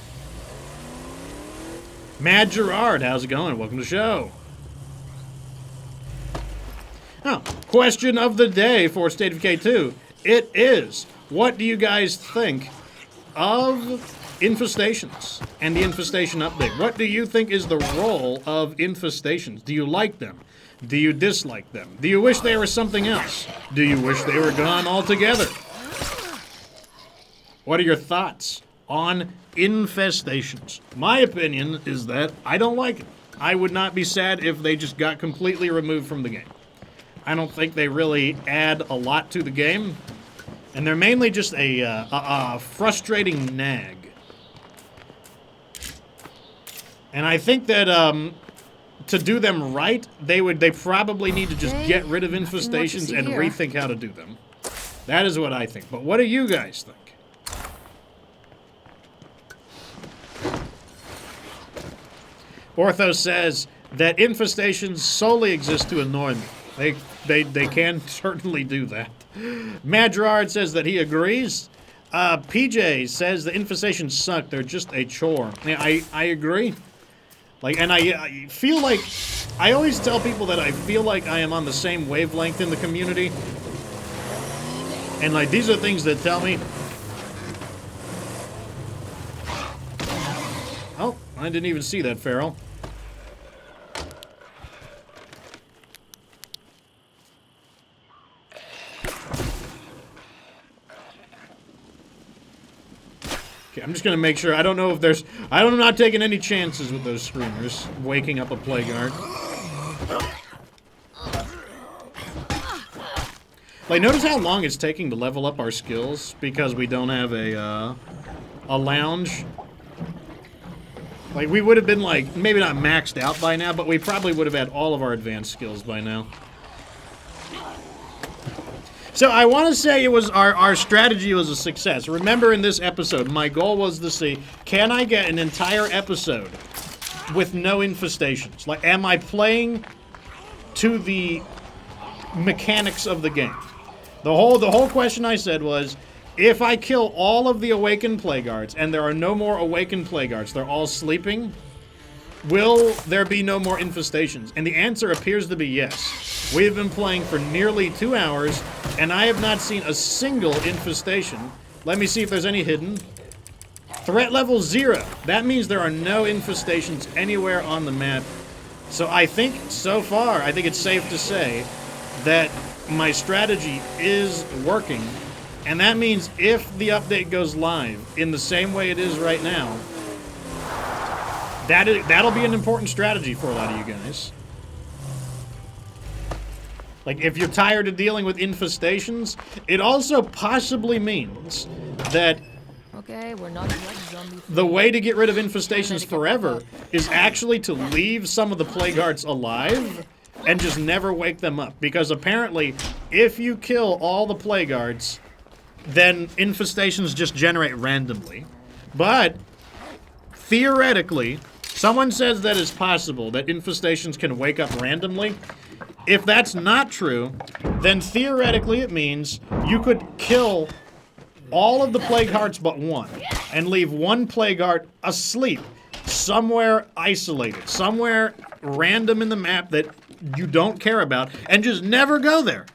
Mad Gerard, how's it going? Welcome to the show. Oh, question of the day for State of Decay 2. It is, what do you guys think of Infestations and the Infestation update? What do you think is the role of Infestations? Do you like them? Do you dislike them? Do you wish they were something else? Do you wish they were gone altogether? What are your thoughts on Infestations? My opinion is that I don't like it. I would not be sad if they just got completely removed from the game. I don't think they really add a lot to the game, and they're mainly just a frustrating nag. And I think that to do them right, they probably need to just get rid of Infestations and rethink how to do them. That is what I think. But what do you guys think? Ortho says that Infestations solely exist to annoy me. They can certainly do that. Mad Gerard says that he agrees. PJ says the Infestations suck. They're just a chore. Yeah, I agree. Like, and I feel like, I always tell people that I feel like I am on the same wavelength in the community. And like, these are things that tell me. Oh, I didn't even see that, Farrell. Okay, I'm just gonna make sure. I don't know if there's. I'm not taking any chances with those screamers waking up a plague guard. Like, notice how long it's taking to level up our skills because we don't have a lounge. Like, we would have been, like, maybe not maxed out by now, but we probably would have had all of our advanced skills by now. So I want to say it was our strategy was a success. Remember in this episode, my goal was to see, can I get an entire episode with no infestations? Like, am I playing to the mechanics of the game? The whole question I said was, if I kill all of the awakened plague guards and there are no more awakened plague guards, they're all sleeping, will there be no more infestations? And the answer appears to be yes. We have been playing for nearly 2 hours, and I have not seen a single infestation. Let me see if there's any hidden. Threat level 0. That means there are no infestations anywhere on the map. So I think, so far, I think it's safe to say that my strategy is working. And that means if the update goes live in the same way it is right now, that'll be an important strategy for a lot of you guys. Like, if you're tired of dealing with infestations, it also possibly means that okay, we're not zombie. The way to get rid of infestations forever is actually to leave some of the plague guards alive and just never wake them up. Because apparently, if you kill all the plague guards, then infestations just generate randomly. But, theoretically, someone says that it's possible that infestations can wake up randomly. If that's not true, then theoretically it means you could kill all of the plague hearts but one, and leave one plague heart asleep, somewhere isolated, somewhere random in the map that you don't care about, and just never go there.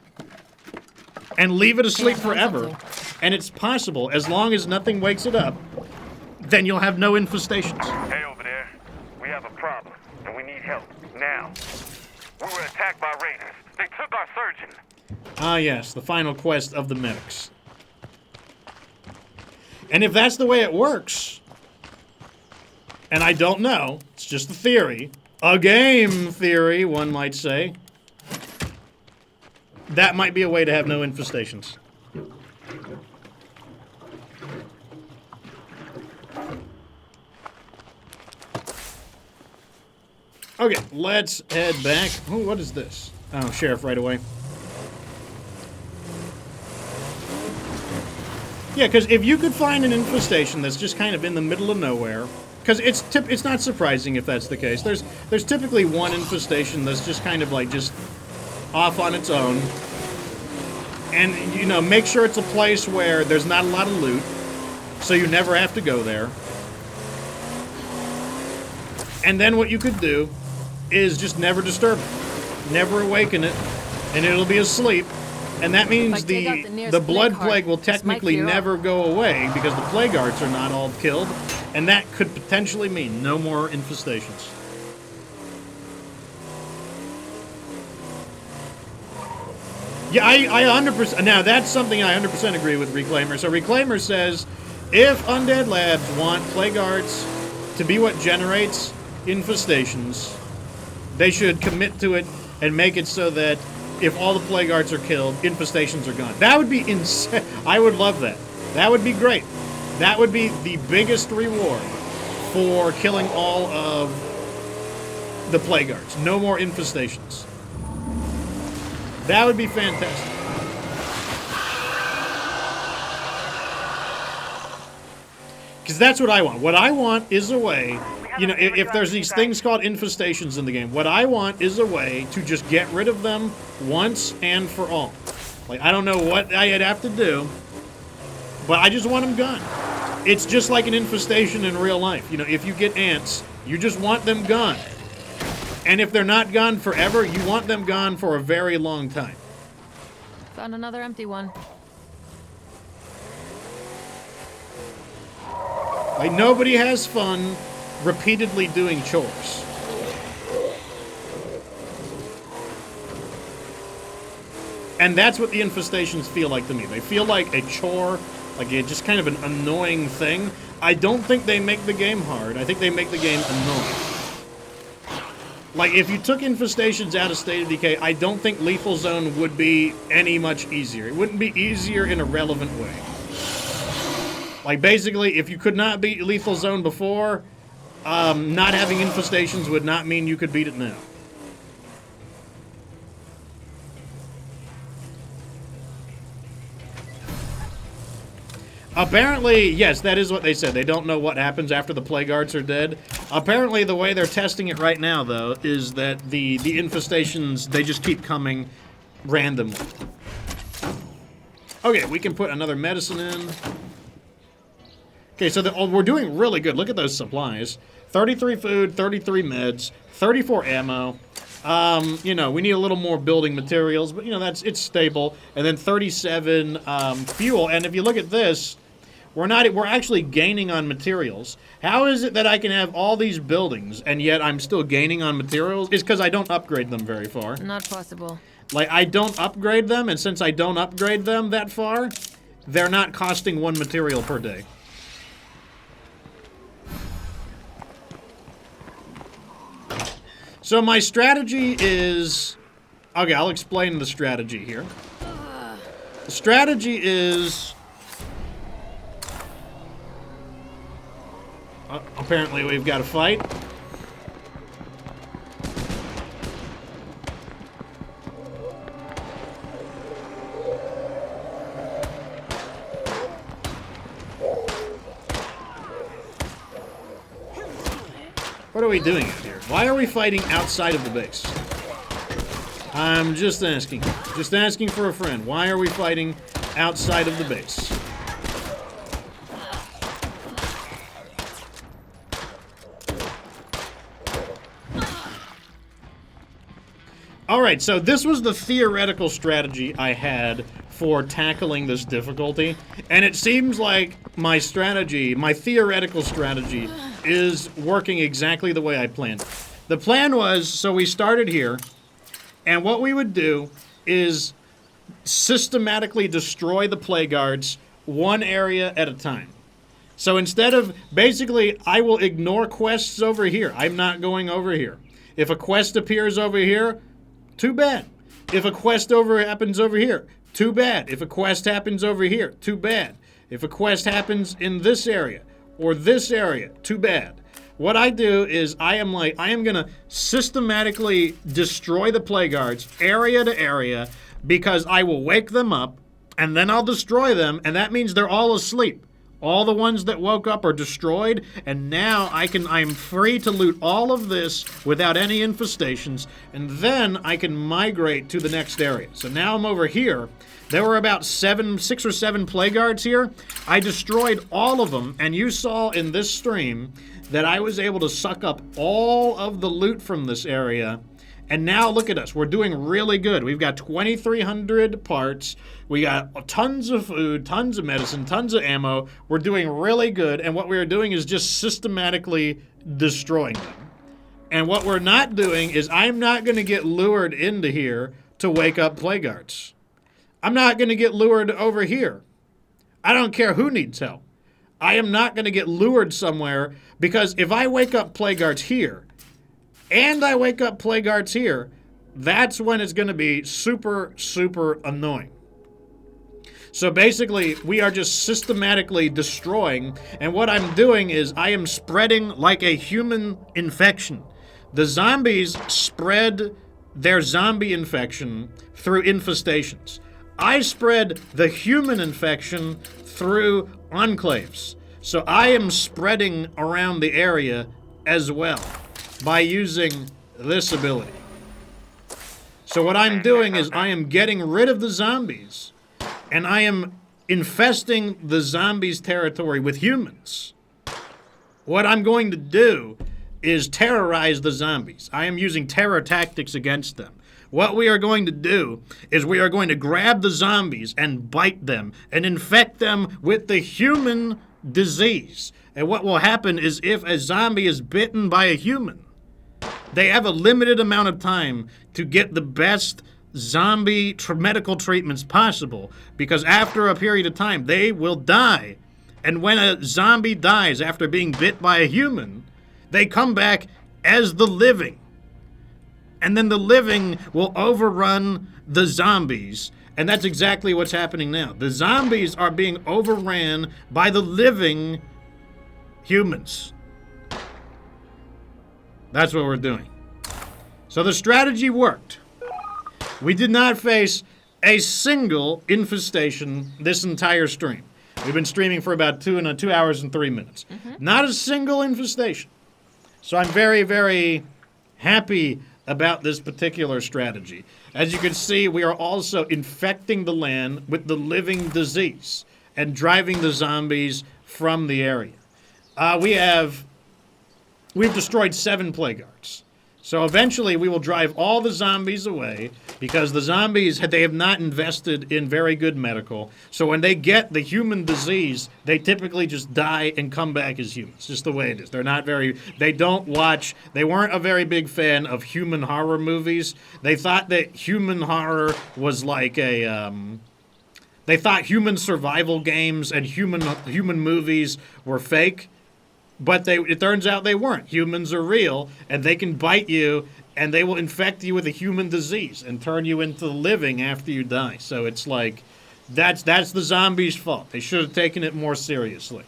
And leave it asleep forever. And it's possible, as long as nothing wakes it up, then you'll have no infestations. Hey, over there. We have a problem, and we need help. Now. We were attacked by raiders. They took our surgeon. Ah, yes, the final quest of the medics. And if that's the way it works, and I don't know, it's just a theory, a game theory, one might say, that might be a way to have no infestations. Okay, let's head back. Oh, what is this? Oh, sheriff right away. Yeah, because if you could find an infestation that's just kind of in the middle of nowhere, because it's not surprising if that's the case. There's typically one infestation that's just kind of like just off on its own, and you know, make sure it's a place where there's not a lot of loot, so you never have to go there. And then what you could do is just never disturb it, never awaken it, and it'll be asleep. And that means the blood plague will technically never go away because the plague hearts are not all killed, and that could potentially mean no more infestations. Yeah, I 100%. Now that's something I 100% agree with Reclaimer. So Reclaimer says, if Undead Labs want plague hearts to be what generates infestations, they should commit to it and make it so that if all the plague hearts are killed, infestations are gone. That would be insane. I would love that. That would be great. That would be the biggest reward for killing all of the plague hearts. No more infestations. That would be fantastic. Because that's what I want. What I want is a way, you know, if there's these things called infestations in the game, what I want is a way to just get rid of them once and for all. Like, I don't know what I'd have to do, but I just want them gone. It's just like an infestation in real life. You know, if you get ants, you just want them gone. And if they're not gone forever, you want them gone for a very long time. Found another empty one. Like, nobody has fun repeatedly doing chores. And that's what the infestations feel like to me. They feel like a chore, like just kind of an annoying thing. I don't think they make the game hard. I think they make the game annoying. Like, if you took infestations out of State of Decay, I don't think Lethal Zone would be any much easier. It wouldn't be easier in a relevant way. Like, basically, if you could not beat Lethal Zone before, not having infestations would not mean you could beat it now. Apparently, yes, that is what they said. They don't know what happens after the plague hearts are dead. Apparently, the way they're testing it right now, though, is that the infestations, they just keep coming randomly. Okay, we can put another medicine in. Okay, so we're doing really good. Look at those supplies. 33 food, 33 meds, 34 ammo. You know, we need a little more building materials, but, you know, it's stable. And then 37 fuel. And if you look at this, we're actually gaining on materials. How is it that I can have all these buildings and yet I'm still gaining on materials? It's because I don't upgrade them very far. Not possible. Like, I don't upgrade them, and since I don't upgrade them that far, they're not costing 1 material per day. So my strategy is... Okay, I'll explain the strategy here. The strategy is... apparently we've got a fight. What are we doing out here? Why are we fighting outside of the base? I'm just asking. Just asking for a friend. Why are we fighting outside of the base? Alright, so this was the theoretical strategy I had for tackling this difficulty, and it seems like my strategy, my theoretical strategy, is working exactly the way I planned. The plan was, so we started here, and what we would do is systematically destroy the plague guards one area at a time. So instead of, basically, I will ignore quests over here. I'm not going over here. If a quest appears over here, too bad. If a quest happens over here, too bad. If a quest happens over here, too bad. If a quest happens in this area or this area, too bad. What I do is I am gonna systematically destroy the plague guards area to area because I will wake them up and then I'll destroy them, and that means they're all asleep. All the ones that woke up are destroyed, and now I'm free to loot all of this without any infestations, and then I can migrate to the next area. So now I'm over here. There were about 6 or 7 plague guards here. I destroyed all of them, and you saw in this stream that I was able to suck up all of the loot from this area. And now look at us. We're doing really good. We've got 2,300 parts. We got tons of food, tons of medicine, tons of ammo. We're doing really good. And what we are doing is just systematically destroying them. And what we're not doing is I'm not going to get lured into here to wake up plague guards. I'm not going to get lured over here. I don't care who needs help. I am not going to get lured somewhere, because if I wake up plague guards here, and I wake up plague guards here, that's when it's going to be super, super annoying. So basically, we are just systematically destroying, and what I'm doing is I am spreading like a human infection. The zombies spread their zombie infection through infestations. I spread the human infection through enclaves. So I am spreading around the area as well by using this ability. So what I'm doing is I am getting rid of the zombies, and I am infesting the zombies' territory with humans. What I'm going to do is terrorize the zombies. I am using terror tactics against them. What we are going to do is we are going to grab the zombies and bite them and infect them with the human disease. And what will happen is if a zombie is bitten by a human, they have a limited amount of time to get the best zombie medical treatments possible, because after a period of time, they will die. And when a zombie dies after being bit by a human, they come back as the living. And then the living will overrun the zombies. And that's exactly what's happening now. The zombies are being overran by the living humans. That's what we're doing. So the strategy worked. We did not face a single infestation this entire stream. We've been streaming for about 2 hours and 3 minutes. Not a single infestation. So I'm very, very happy about this particular strategy. As you can see, we are also infecting the land with the living disease and driving the zombies from the area. We've destroyed 7 plague guards. So eventually we will drive all the zombies away, because the zombies, they have not invested in very good medical. So when they get the human disease, they typically just die and come back as humans. Just the way it is. They weren't a very big fan of human horror movies. They thought that human horror was like they thought human survival games and human movies were fake. But it turns out they weren't. Humans are real, and they can bite you, and they will infect you with a human disease and turn you into the living after you die. So it's like, that's the zombies' fault. They should have taken it more seriously.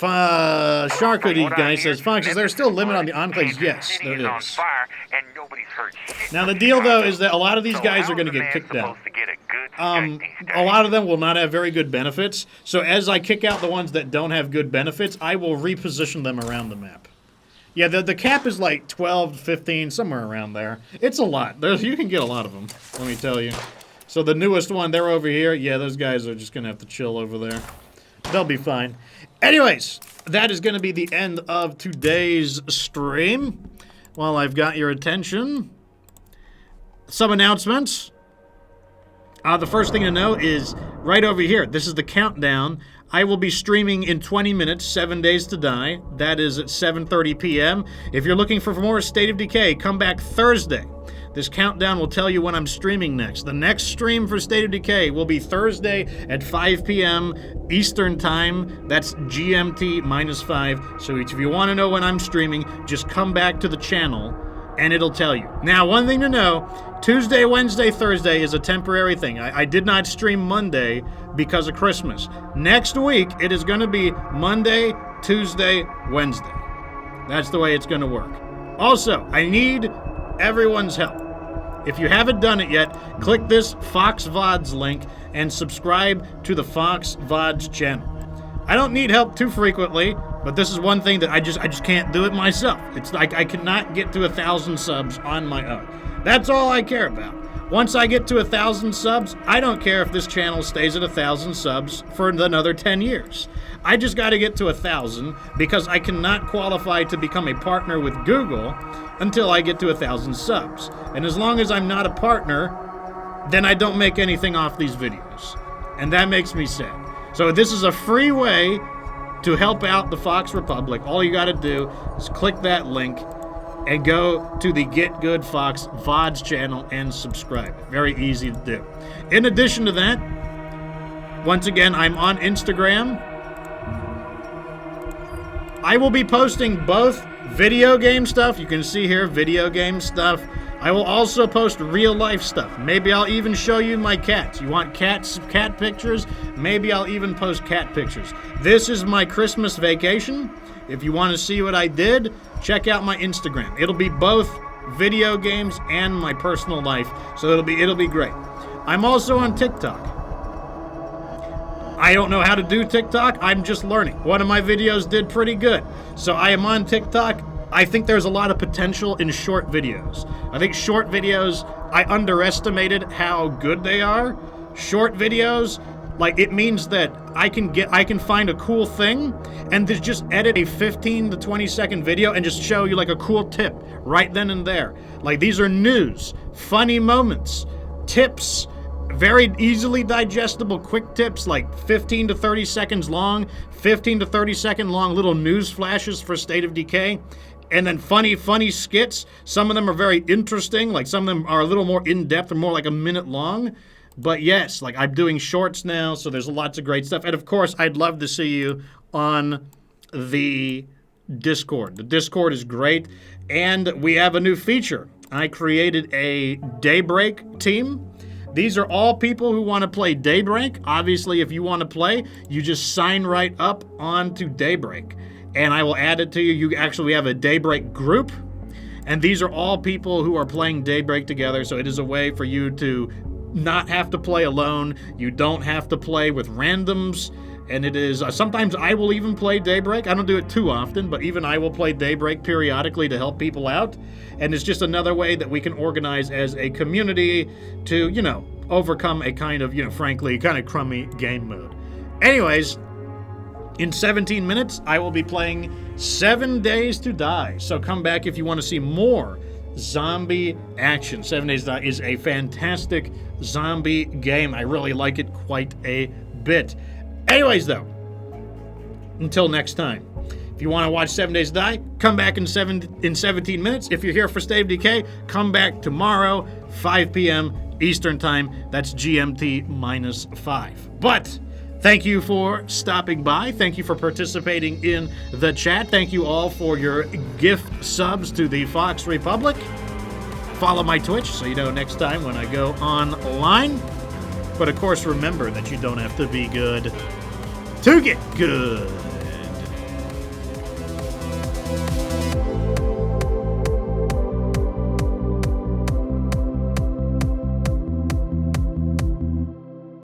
Shark Hoodie guy says, Fox, is there still a limit on the enclaves? Yes, there is. And nobody's heard shit. Now the deal, though, is that a lot of these guys are going to get kicked out. To get a good a lot of them will not have very good benefits. So as I kick out the ones that don't have good benefits, I will reposition them around the map. Yeah, the cap is like 12, 15, somewhere around there. It's a lot. You can get a lot of them, let me tell you. So the newest one, they're over here. Yeah, those guys are just going to have to chill over there. They'll be fine. Anyways, that is going to be the end of today's stream. While I've got your attention, some announcements. The first thing to know is right over here. This is the countdown. I will be streaming in 20 minutes, 7 Days to Die. That is at 7:30 p.m. If you're looking for more State of Decay, come back Thursday. This countdown will tell you when I'm streaming next. The next stream for State of Decay will be Thursday at 5 p.m. Eastern Time. That's GMT -5. So if you want to know when I'm streaming, just come back to the channel and it'll tell you. Now, one thing to know, Tuesday, Wednesday, Thursday is a temporary thing. I did not stream Monday because of Christmas. Next week, it is going to be Monday, Tuesday, Wednesday. That's the way it's going to work. Also, I need everyone's help. If you haven't done it yet, click this Fox VODs link and subscribe to the Fox VODs channel. I don't need help too frequently, but this is one thing that I just can't do it myself. It's like I cannot get to 1,000 subs on my own. That's all I care about. Once I get to 1,000 subs, I don't care if this channel stays at 1,000 subs for another 10 years. I just got to get to 1,000 because I cannot qualify to become a partner with Google until I get to 1,000 subs. And as long as I'm not a partner, then I don't make anything off these videos. And that makes me sad. So this is a free way to help out the Fox Republic. All you got to do is click that link and go to the Get Good Fox VODs channel and subscribe. Very easy to do. In addition to that, once again, I'm on Instagram. I will be posting both video game stuff. You can see here, video game stuff. I will also post real life stuff. Maybe I'll even show you my cats. You want cat pictures? Maybe I'll even post cat pictures. This is my Christmas vacation. If you want to see what I did, check out my Instagram. It'll be both video games and my personal life, so it'll be great. I'm also on TikTok. I don't know how to do TikTok. I'm just learning. One of my videos did pretty good. So I am on TikTok. I think there's a lot of potential in short videos. I think short videos, I underestimated how good they are. Short videos, like, it means that I can find a cool thing and just edit a 15 to 20 second video and just show you like a cool tip right then and there. Like, these are news, funny moments, tips, very easily digestible quick tips, like 15 to 30 seconds long, 15 to 30 second long little news flashes for State of Decay. And then funny skits. Some of them are very interesting. Like, some of them are a little more in-depth and more like a minute long. But yes, like, I'm doing shorts now, so there's lots of great stuff. And of course, I'd love to see you on the Discord. The Discord is great. And we have a new feature. I created a Daybreak team. These are all people who want to play Daybreak. Obviously, if you want to play, you just sign right up onto Daybreak. And I will add it to you. We have a Daybreak group. And these are all people who are playing Daybreak together. So it is a way for you to not have to play alone. You don't have to play with randoms. And it is, sometimes I will even play Daybreak. I don't do it too often, but even I will play Daybreak periodically to help people out. And it's just another way that we can organize as a community to, overcome a kind of, frankly, kind of crummy game mode. Anyways, in 17 minutes, I will be playing 7 Days to Die. So come back if you want to see more zombie action. 7 Days to Die is a fantastic zombie game. I really like it quite a bit. Anyways, though, until next time, if you want to watch 7 Days to Die, come back in 17 minutes. If you're here for State of Decay, come back tomorrow, 5 p.m. Eastern Time. That's GMT -5. But thank you for stopping by. Thank you for participating in the chat. Thank you all for your gift subs to the Fox Republic. Follow my Twitch so you know next time when I go online. But of course, remember that you don't have to be good to get good.